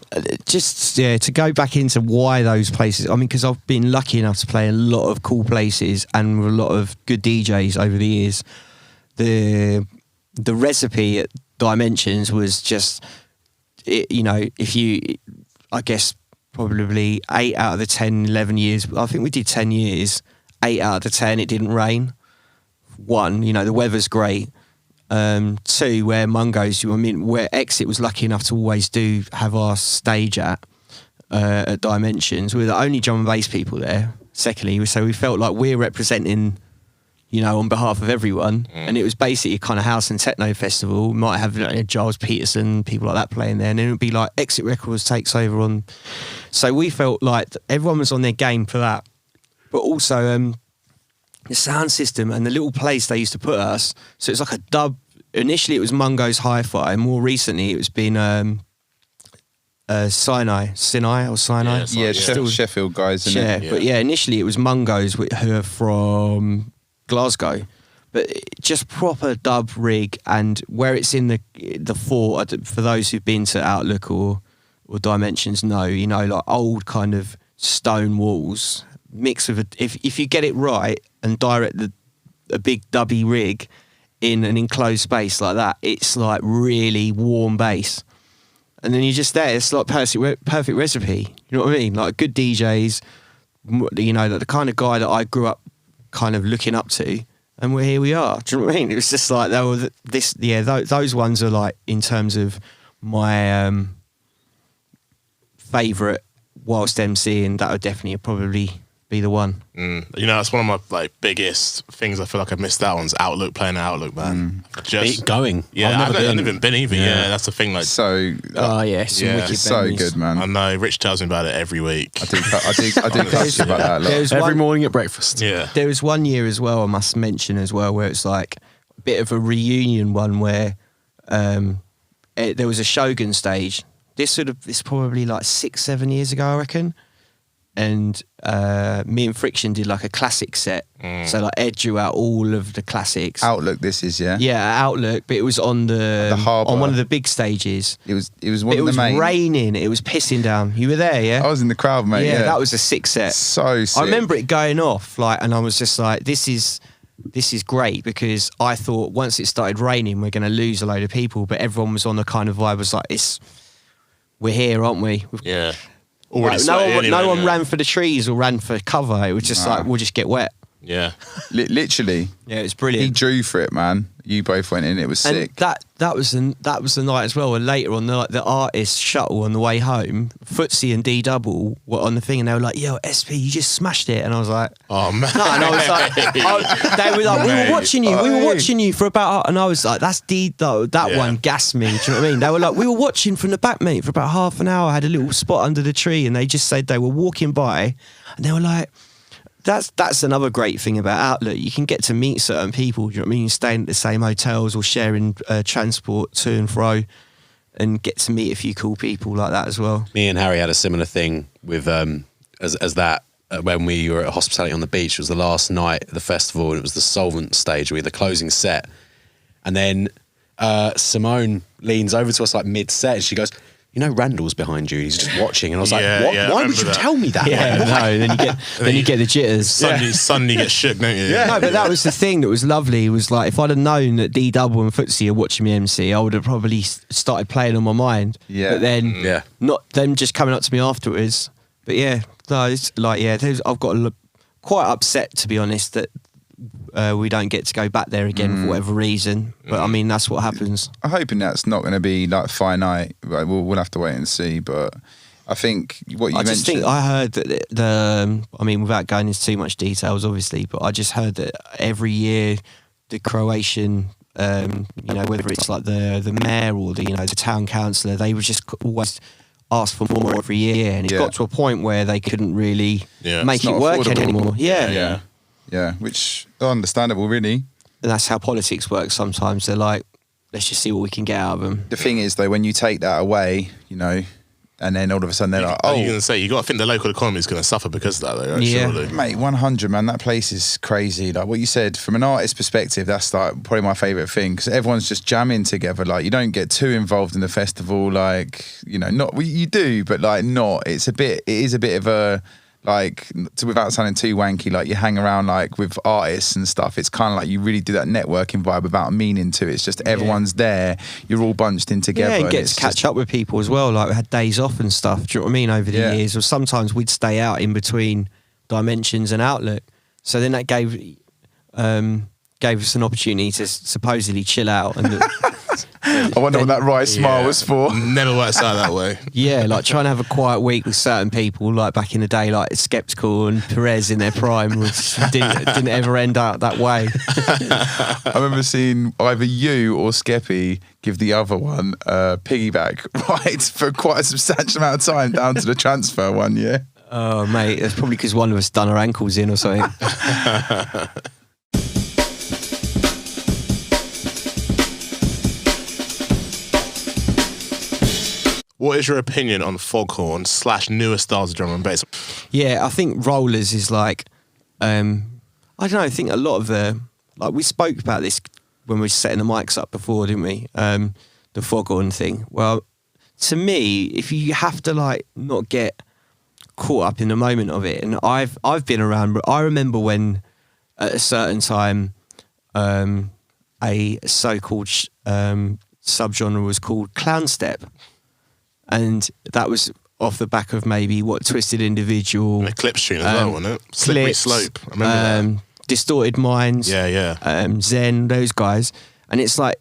just to go back into why those places. I mean, because I've been lucky enough to play a lot of cool places and with a lot of good DJs over the years. The recipe at Dimensions was just, I guess probably 8 out of the 10, 11 years. I think we did 10 years. 8 out of the 10, it didn't rain. 1, the weather's great. 2, where Mungo's, where Exit was lucky enough to always have our stage at Dimensions. We were the only drum and bass people there. Secondly, so we felt like we're representing, on behalf of everyone. And it was basically a kind of house and techno festival. We might have Giles Peterson, people like that playing there, and then it would be like Exit Records takes over on. So we felt like everyone was on their game for that. But also the sound system and the little place they used to put us. So it's like a dub. Initially it was Mungo's Hi-Fi, and more recently it's been Sinai. Sheffield guys, isn't it? But initially it was Mungo's, who are from Glasgow, but just proper dub rig, and where it's in the fort, for those who've been to Outlook or Dimensions know, like old kind of stone walls mixed with if you get it right and direct a big dubby rig in an enclosed space like that, it's like really warm bass. And then you're just there. It's like perfect recipe. You know what I mean? Like good DJs, like the kind of guy that I grew up kind of looking up to, and here we are. Do you know what I mean? It was just like those ones are like, in terms of my favourite whilst MCing, that would definitely probably be the one. You know, that's one of my like biggest things. I feel like I missed that one's Outlook, playing Outlook, man. Just going. Yeah, I've never even been either. Yeah, that's the thing. Like, So Oh yeah, some wicked so memories. good, man. I know Rich tells me about it every week. I do catch you about that a lot. There's Every one- morning at breakfast. Yeah, There was one year as well, I must mention as well, where it's like a bit of a reunion one where there was a Shogun stage. This probably like 6-7 years ago, I reckon. And me and Friction did like a classic set. So like Ed drew out all of the classics. Outlook, this is Outlook, but it was on the harbour. on one of the big stages. It was But one it of was the main. raining. It was pissing down. You were there, yeah? I was in the crowd, mate. Yeah, that was a sick set. so sick. I remember it going off, like, and I was just like, "This is great," because I thought once it started raining, we're going to lose a load of people. But everyone was on the kind of vibe, was like, we're here, aren't we? yeah. Like, Already no sweaty one, anyway, no one yeah. ran for the trees or ran for cover. It was just like, we'll just get wet. Yeah, Literally, Yeah, it was he brilliant. drew for it, man. You both went in. It was And sick. that was the night as well. And later on, the artist shuttle on the way home, Footsie and D Double were on the thing, and they were like, "Yo, SP, you just smashed it." And I was like, oh man. No, and I was like, they were like, "We were watching you. We were watching you for about," and I was like, "That's D though. That Yeah. one gassed me." Do you know what I mean? They were like, "We were watching from the back, mate, for about half an hour. I had a little spot under the tree," and they just said they were walking by, and they were like, That's another great thing about Outlook. You can get to meet certain people. Do you know what I mean? You're staying at the same hotels or sharing transport to and fro, and get to meet a few cool people like that as well. Me and Harry had a similar thing with as that when we were at Hospitality on the Beach. It was the last night of the festival, and it was the Solvent stage. We had the closing set, and then Simone leans over to us like mid-set, and she goes, "You know, Randall's behind you. He's just watching." And I was like, Yeah, "What? yeah, I Why would remember you that. tell me that?" Yeah, no. Then you get the jitters. Suddenly get shook, don't you? No, but that was the thing that was lovely. Was like if I'd have known that D Double and Footsie are watching me MC, I would have probably started playing on my mind. Yeah. But then, Yeah. not them just coming up to me afterwards. But yeah, no, it's like I've got quite upset, to be honest, that we don't get to go back there again for whatever reason. But I mean, that's what happens. I'm hoping that's not going to be like finite. Right, we'll have to wait and see. But I think what you I mentioned. just think I heard that I mean, without going into too much details, obviously, but I just heard that every year the Croatian, whether it's like the mayor or the town councillor, they would just always ask for more every year, and it got to a point where they couldn't really make It's it not work affordable. anymore. Yeah, which understandable, really. And that's how politics works. Sometimes they're like, let's just see what we can get out of them. The thing is, though, when you take that away, and then all of a sudden they're like, You're going to say, you got to think the local economy is going to suffer because of that, though, right? Yeah. Surely. mate, 100, man, that place is crazy. Like what you said, from an artist perspective, that's like probably my favourite thing, because everyone's just jamming together. Like you don't get too involved in the festival, like, not, you do, but like not. It is a bit of a, like, without sounding too wanky, like you hang around like with artists and stuff. It's kind of like you really do that networking vibe without meaning to. It's just everyone's there. You're all bunched in together. Yeah, and get it's to catch up with people as well. Like we had days off and stuff. Do you know what I mean? Over the years, or sometimes we'd stay out in between Dimensions and Outlook. So then that gave us an opportunity to supposedly chill out and. I wonder what that right smile was for. Never works out that way. Yeah, like trying to have a quiet week with certain people, like back in the day, like Skeptical and Perez in their prime, which didn't ever end out that way. I remember seeing either you or Skeppy give the other one a piggyback ride for quite a substantial amount of time down to the transfer one year. Oh, mate, that's probably because one of us done our ankles in or something. What is your opinion on foghorn / newer styles of drum and bass? Yeah, I think rollers is like, I don't know, I think a lot of like we spoke about this when we were setting the mics up before, didn't we? The foghorn thing. Well, to me, if you have to like not get caught up in the moment of it, and I've been around, I remember when at a certain time, a so-called subgenre was called clown step. And that was off the back of maybe Twisted Individual. An Eclipse tune as well, wasn't it? Slippery Clips, Slope. I remember that. Distorted Minds. Yeah. Zen, those guys. And it's like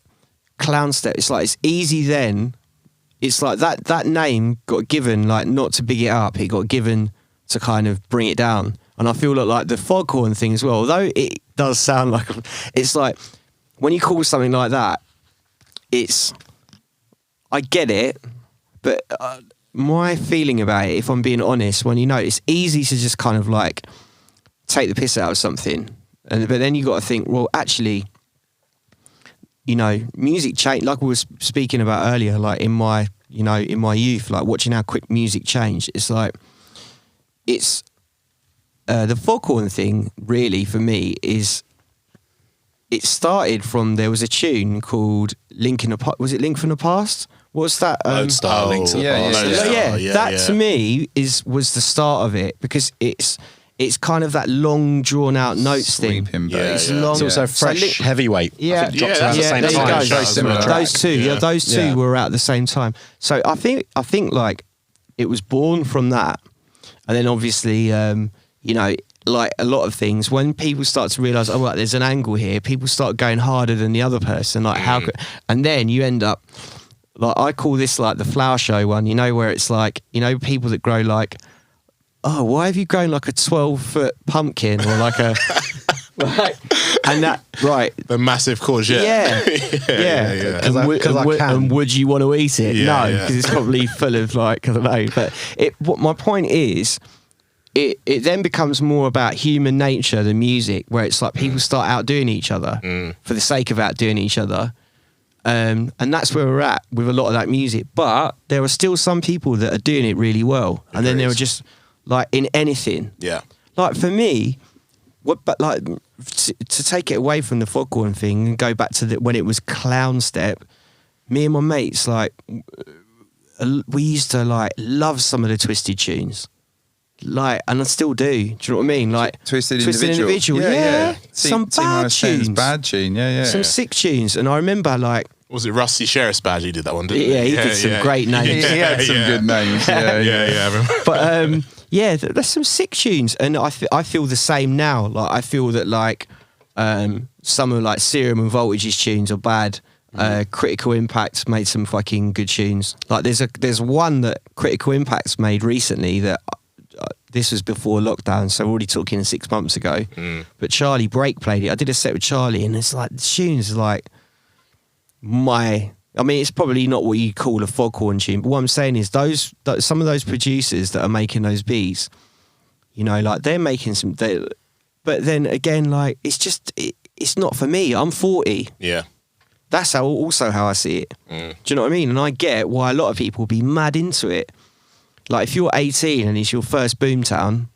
clown step. It's like it's easy then, it's like that name got given, like, not to big it up, it got given to kind of bring it down. And I feel like the foghorn thing as well, although it does sound like, it's like when you call something like that, I get it, but my feeling about it, if I'm being honest, when it's easy to just kind of like take the piss out of something, but then you got to think, well, actually, music change. Like we were speaking about earlier, like in my youth, like watching how quick music changed. It's like the foghorn thing. Really, for me, it started from, there was a tune called Link in the Past. Was it Link from the Past? What's that? Lodestar, Link to the Past. That to me was the start of it, because it's kind of that long drawn out notes thing. Bass. Long. It's also fresh, heavyweight. Yeah, I think drops around the same there you time. go. Very similar Those two, those two Yeah. were out at the same time. So I think like it was born from that, and then obviously, like a lot of things, when people start to realise, oh, right, there's an angle here, people start going harder than the other person. Like how could, and then you end up, like, I call this like the flower show one, where it's like, people that grow like, oh, why have you grown like a 12-foot pumpkin, or like a, right, and that, right, The massive courgette. yeah. Because I can. And would you want to eat it? Yeah, No, yeah. because it's probably full of like, I don't know. But what my point is, it then becomes more about human nature than music, where it's like people start outdoing each other for the sake of outdoing each other. And that's where we're at with a lot of that music. But there are still some people that are doing it really well. And then there are just like in anything. Yeah. Like for me, but like to take it away from the foghorn thing and go back to when it was clown step, me and my mates, like, we used to like love some of the Twisted tunes. Like, and I still do. Do you know what I mean? Like Twisted Individual. Yeah. Some bad tunes. Bad tune. Yeah. Some sick tunes. And I remember, like, Was it Rusty Sheriff's Badge? He did that one, didn't he? yeah, he did some great names. He had some good names. Yeah, I remember. But there's some sick tunes, and I feel the same now. Like, I feel that like some of like Serum and Voltage's tunes are bad. Critical Impact made some fucking good tunes. Like there's one that Critical Impact's made recently that this was before lockdown, so we're already talking 6 months ago. But Charlie Brake played it. I did a set with Charlie, and it's like the tunes are like I mean, it's probably not what you call a foghorn tune, but what I'm saying is some of those producers that are making those beats, like they're making some. But then again, like it's not for me. I'm 40. Yeah. That's also how I see it. Do you know what I mean? And I get why a lot of people be mad into it. Like if you're 18 and it's your first boomtown,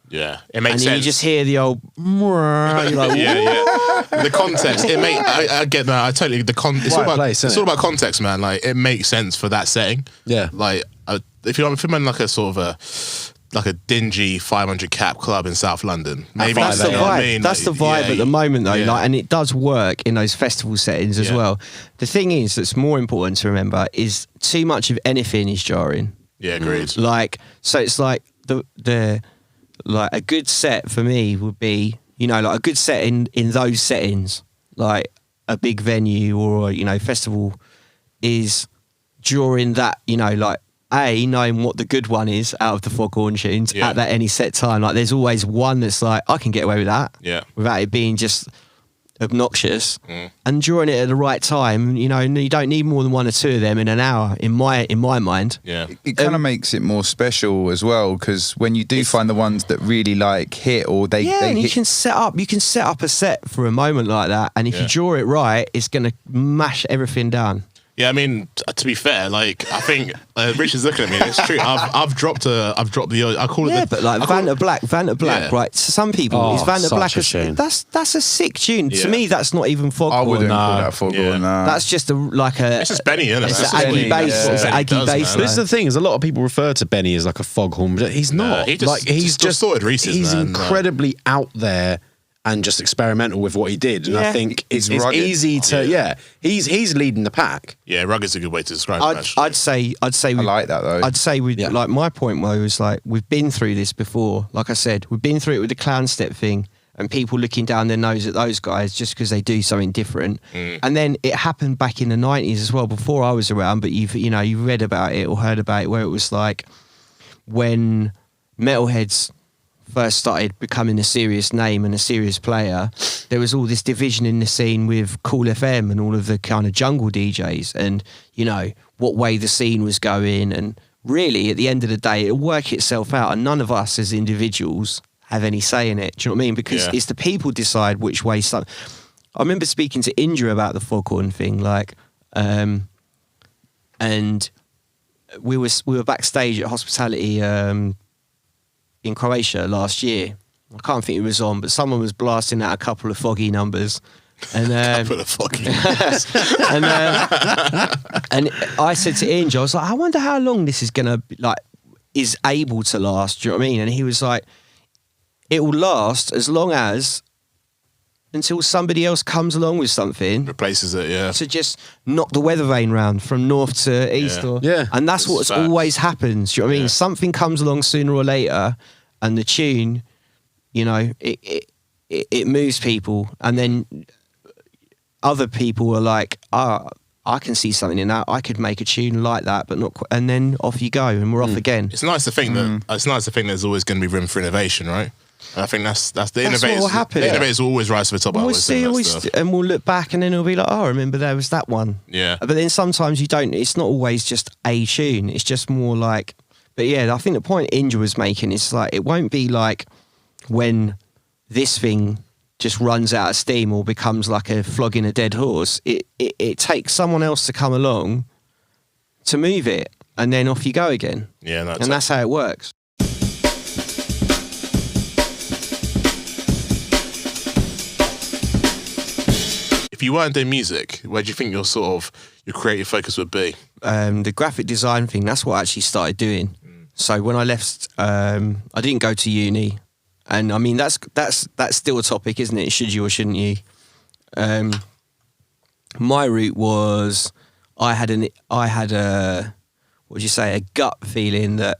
Yeah. It makes and sense. you just hear the old, you're like, yeah. The context, I get that. I totally, it's all Right about, place, it's innit? all about context, man. Like, it makes sense for that setting. Yeah. Like, if you're in like a sort of like a dingy 500 cap club in South London, maybe that's the you know vibe. what I mean? That's the vibe at the moment, though. Yeah. Like, and it does work in those festival settings as Yeah. well. The thing is, that's more important to remember is too much of anything is jarring. Yeah, agreed. Like, so it's like the like a good set for me would be, like a good set in those settings, like a big venue or festival, is during that, like knowing what the good one is out of the foghorn tunes at that any set time. Like there's always one that's like, I can get away with that, without it being just obnoxious, and drawing it at the right time. You don't need more than one or two of them in an hour, in my mind. Yeah. It kind of makes it more special as well, because when you do find the ones that really like hit, or they and hit, you can set up a set for a moment like that, and if you draw it right, it's going to mash everything down. Yeah, I mean, to be fair, like I think Richard's looking at me. It's true. I've dropped the. I call it. Yeah, but like Vanta Black, Yeah. right? To some people, is Vanta such Black a tune. that's a sick tune. Yeah. To me, that's not even foghorn. I wouldn't call that foghorn. Yeah. Nah. That's just it's just Benny, isn't it? It's That's the just Aggie Benny. bass. Yeah. It's the Benny Aggie does, bass. man. This is the thing, is a lot of people refer to Benny as like a foghorn, but he's not. he just- he's just just sorted Reese's, he's man. incredibly out there and just experimental with what he did. And I Yeah. think He's it's rugged. easy to he's leading the pack. Yeah, rugged's a good way to describe it. Actually. I'd say I like that though. I'd say Yeah. like my point was like we've been through this before. Like I said, we've been through it with the clown step thing and people looking down their nose at those guys just because they do something different. And then it happened back in the 90s as well, before I was around, but you've read about it or heard about it, where it was like when metalheads first started becoming a serious name and a serious player, there was all this division in the scene with Cool FM and all of the kind of jungle DJs, and what way the scene was going. And really, at the end of the day, it'll work itself out, and none of us as individuals have any say in it. Do you know what I mean? Because it's the people decide which way some. I remember speaking to Indra about the Foghorn thing, and we were backstage at Hospitality in Croatia last year. I can't think it was on, but someone was blasting out a couple of Foggy numbers. And couple of Foggy numbers. and I said to Indra, I was like, I wonder how long this is gonna is able to last. Do you know what I mean? And he was like, it will last as long as until somebody else comes along with something, replaces it, to just knock the weather vane round from north to east. And that's what's always happens. Do you know what I mean? Something comes along sooner or later, and the tune, it moves people, and then other people are like, I can see something in that. I could make a tune like that, but not. And then off you go, and we're off again. It's nice to think that there's always going to be room for innovation, right? And I think that's the innovators. What will happen. The innovators will always rise to the top. And we'll look back, and then it'll be like, oh, remember there was that one. Yeah. But then sometimes you don't. It's not always just a tune. It's just more like. But yeah, I think the point Indra was making is like, it won't be like when this thing just runs out of steam or becomes like a flogging a dead horse. It takes someone else to come along to move it, and then off you go again. Yeah, and that's how it works. If you weren't doing music, where do you think your creative focus would be? The graphic design thing, that's what I actually started doing. So when I left, I didn't go to uni. And I mean, that's still a topic, isn't it? Should you or shouldn't you? My route was, I had a gut feeling that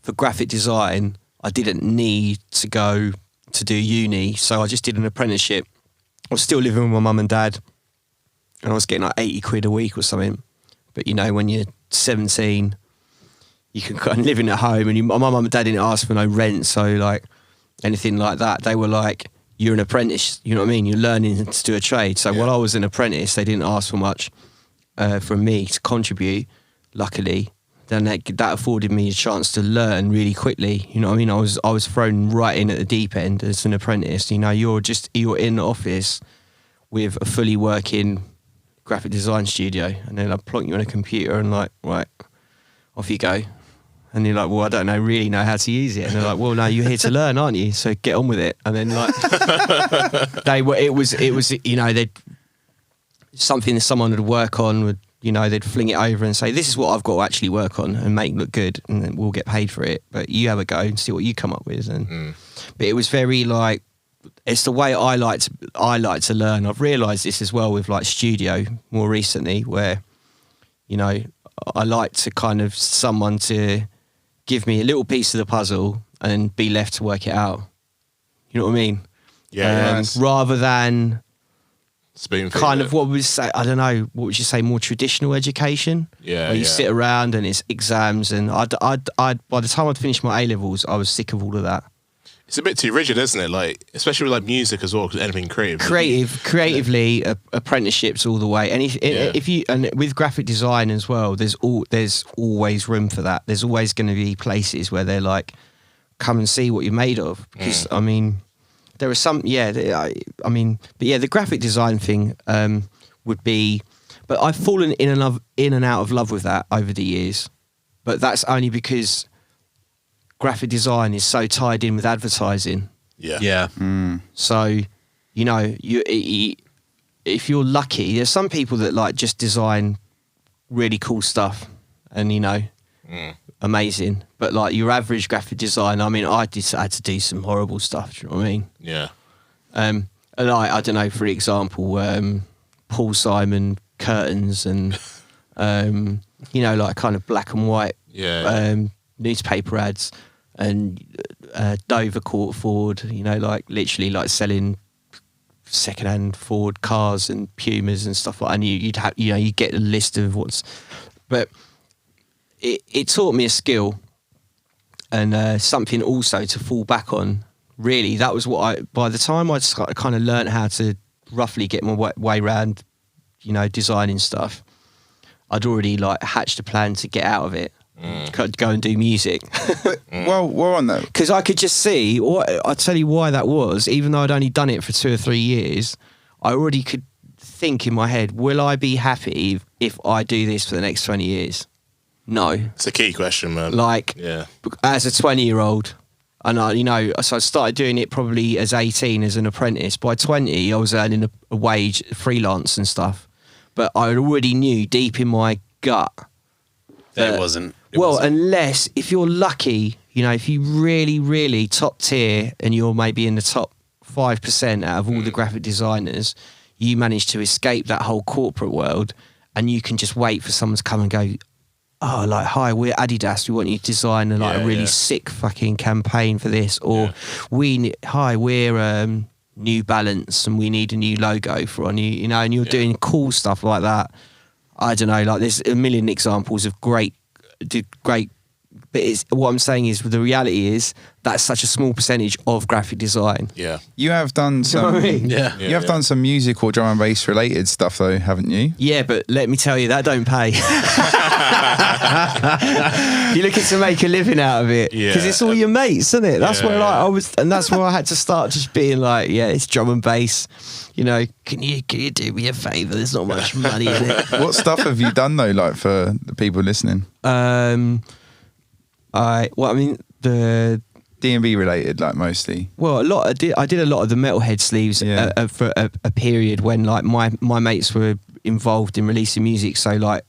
for graphic design, I didn't need to go to do uni. So I just did an apprenticeship. I was still living with my mum and dad, and I was getting like 80 quid a week or something. But when you're 17, you can kind of living at home, and my mum and dad didn't ask for no rent, so like anything like that, they were like, you're an apprentice, you know what I mean? You're learning to do a trade. So while I was an apprentice, they didn't ask for much from me to contribute, luckily. Then that afforded me a chance to learn really quickly. You know what I mean? I was thrown right in at the deep end as an apprentice. You're in the office with a fully working graphic design studio, and then I plonk you on a computer and like, right, off you go. And you're like, well, I don't really know how to use it. And they're like, well, no, you're here to learn, aren't you? So get on with it. And then like, it was they'd something that someone would work on would. They'd fling it over and say, this is what I've got to actually work on and make look good, and then we'll get paid for it. But you have a go and see what you come up with. But it was very like, it's the way I like to learn. I've realised this as well with like studio more recently, where, I like to kind of someone to give me a little piece of the puzzle and be left to work it out. You know what I mean? Yeah. Rather than spoon-feed of what would say, I don't know, what would you say, more traditional education? Yeah. Where you sit around and it's exams, and by the time I'd finished my A-levels, I was sick of all of that. It's a bit too rigid, isn't it? Like, especially with like music as well, because anything creative. Creatively, apprenticeships all the way. And and with graphic design as well, there's always room for that. There's always going to be places where they're like, come and see what you're made of. Because I mean, there are some, the graphic design thing would be, but I've fallen in and out of love with that over the years. But that's only because graphic design is so tied in with advertising. Yeah. Yeah. So, if you're lucky, there's some people that like just design really cool stuff and, amazing. But like your average graphic design, I mean, I had to do some horrible stuff. Do you know what I mean? Yeah. And I don't know, for example, Paul Simon curtains and, like kind of black and white Yeah. newspaper ads and Dover Court Ford, you know, like literally like selling secondhand Ford cars and Pumas and stuff like that. And you'd have, you know, you get a list of what's, but it taught me a skill and something also to fall back on. Really, that was what by the time I kind of learned how to roughly get my way around, you know, designing stuff, I'd already like hatched a plan to get out of it. Go and do music. Well, we're on that. Because I could just see, I'll tell you why that was, even though I'd only done it for 2 or 3 years, I already could think in my head, will I be happy if I do this for the next 20 years? No. It's a key question, man. Like, yeah. As a 20-year-old, and I, you know, so I started doing it probably as 18 as an apprentice. By 20, I was earning a wage, freelance and stuff. But I already knew deep in my gut that it wasn't. Unless if you're lucky, you know, if you really, really top tier and you're maybe in the top 5% out of all the graphic designers, you manage to escape that whole corporate world and you can just wait for someone to come and go, oh, like, hi, we're Adidas, we want you to design a really sick fucking campaign for this. Or we're New Balance and we need a new logo for our new, you know, and you're doing cool stuff like that. I don't know, like there's a million examples of great, but what I'm saying is the reality is that's such a small percentage of graphic design. Yeah. You have done some. You know what I mean? You have done some music or drum and bass related stuff though, haven't you? Yeah, but let me tell you, that don't pay. You're looking to make a living out of it because it's all your mates, isn't it? That's where I was, and that's where I had to start just being like, yeah, it's drum and bass. You know, can you do me a favour? There's not much money in it. What stuff have you done though, like for the people listening? The D&B related, like mostly. Well, I did a lot of the Metalhead sleeves for a period when like my mates were involved in releasing music. So like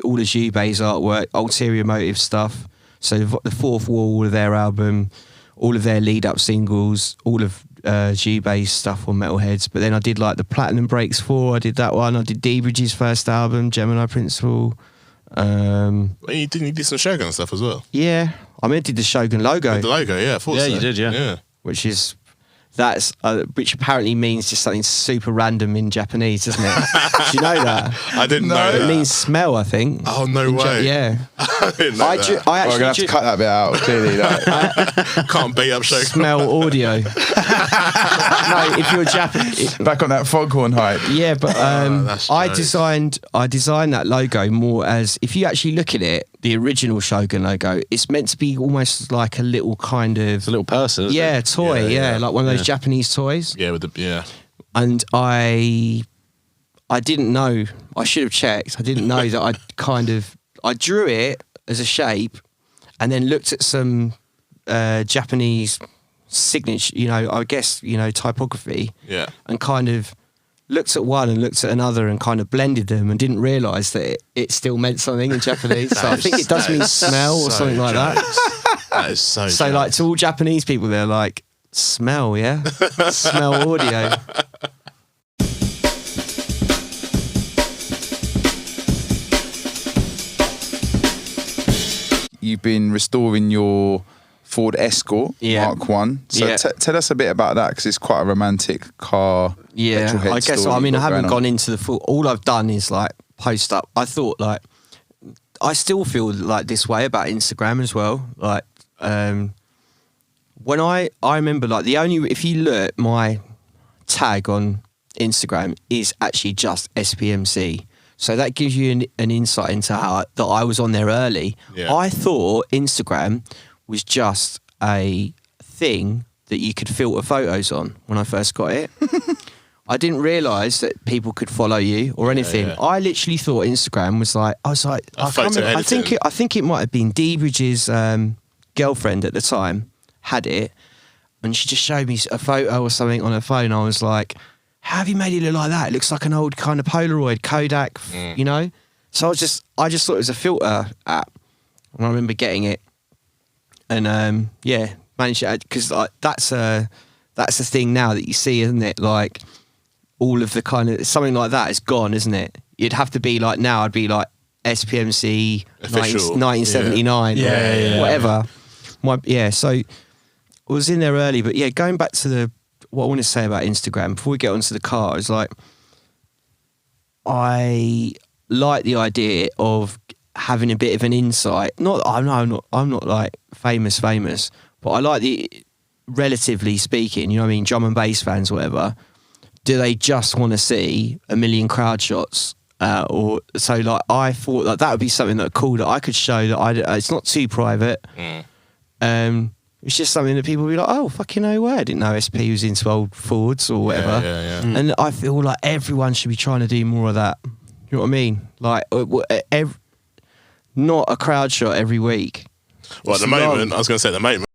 all the Jubei's artwork, Ulterior Motive stuff. So the Fourth Wall, all of their album, all of their lead up singles, all of Jubei's stuff on Metalheads. But then I did like the Platinum Breaks 4. I did that one. I did D Bridges' first album, Gemini Principle. You did some Shogun stuff as well. Yeah, I mean, I did the Shogun logo. The logo, yeah, I thought so. You did, yeah. Which apparently means just something super random in Japanese, doesn't it? Do you know that? I didn't know that. It means smell, I think. Oh, no way. Yeah. I didn't know that. We're going to have to cut that bit out, clearly. Can't beat up Shogun. Smell audio. No, if you're Japanese. Back on that foghorn hype. Yeah, but I designed that logo more as, if you actually look at it, the original Shogun logo, it's meant to be almost like a little kind of... It's a little person, isn't it? Toy, like one of those Japanese toys. Yeah, And I didn't know, I should have checked, I didn't know that I drew it as a shape and then looked at some Japanese signature, you know, I guess, you know, typography. Yeah. And kind of looked at one and looked at another and kind of blended them and didn't realise that it still meant something in Japanese. So I think it does mean smell or something like that. That is so So like to all Japanese people, they're like, smell, yeah? Smell audio. You've been restoring your Ford Escort Mark 1. So tell us a bit about that, because it's quite a romantic car. Yeah, I guess so. I mean, I haven't gone into the full... All I've done is like post up. I thought like... I still feel like this way about Instagram as well. Like, when I remember like if you look, my tag on Instagram is actually just SPMC. So that gives you an insight into how that I was on there early. Yeah. I thought Instagram was just a thing that you could filter photos on when I first got it. I didn't realise that people could follow you or anything. Yeah. I literally thought Instagram was like, I think it might have been D Bridges' girlfriend at the time had it, and she just showed me a photo or something on her phone. I was like, how have you made it look like that? It looks like an old kind of Polaroid Kodak, you know? So I just thought it was a filter app. And I remember getting it and managed it, because that's a thing now that you see, isn't it? Like all of the kind of something like that is gone, isn't it? You'd have to be like, now I'd be like SPMC 1979 whatever. So was in there early, but yeah, going back to what I want to say about Instagram before we get onto the car is like, I like the idea of having a bit of an insight. I'm not like famous, but I like relatively speaking, you know what I mean, drum and bass fans, whatever. Do they just want to see a million crowd shots? Or so like I thought that would be something that cool that I could show that it's not too private. It's just something that people will be like, oh, fucking no way, I didn't know SP was into old Fords or whatever. And I feel like everyone should be trying to do more of that. You know what I mean? Like, not a crowd shot every week. Well, at the moment, I was going to say at the moment,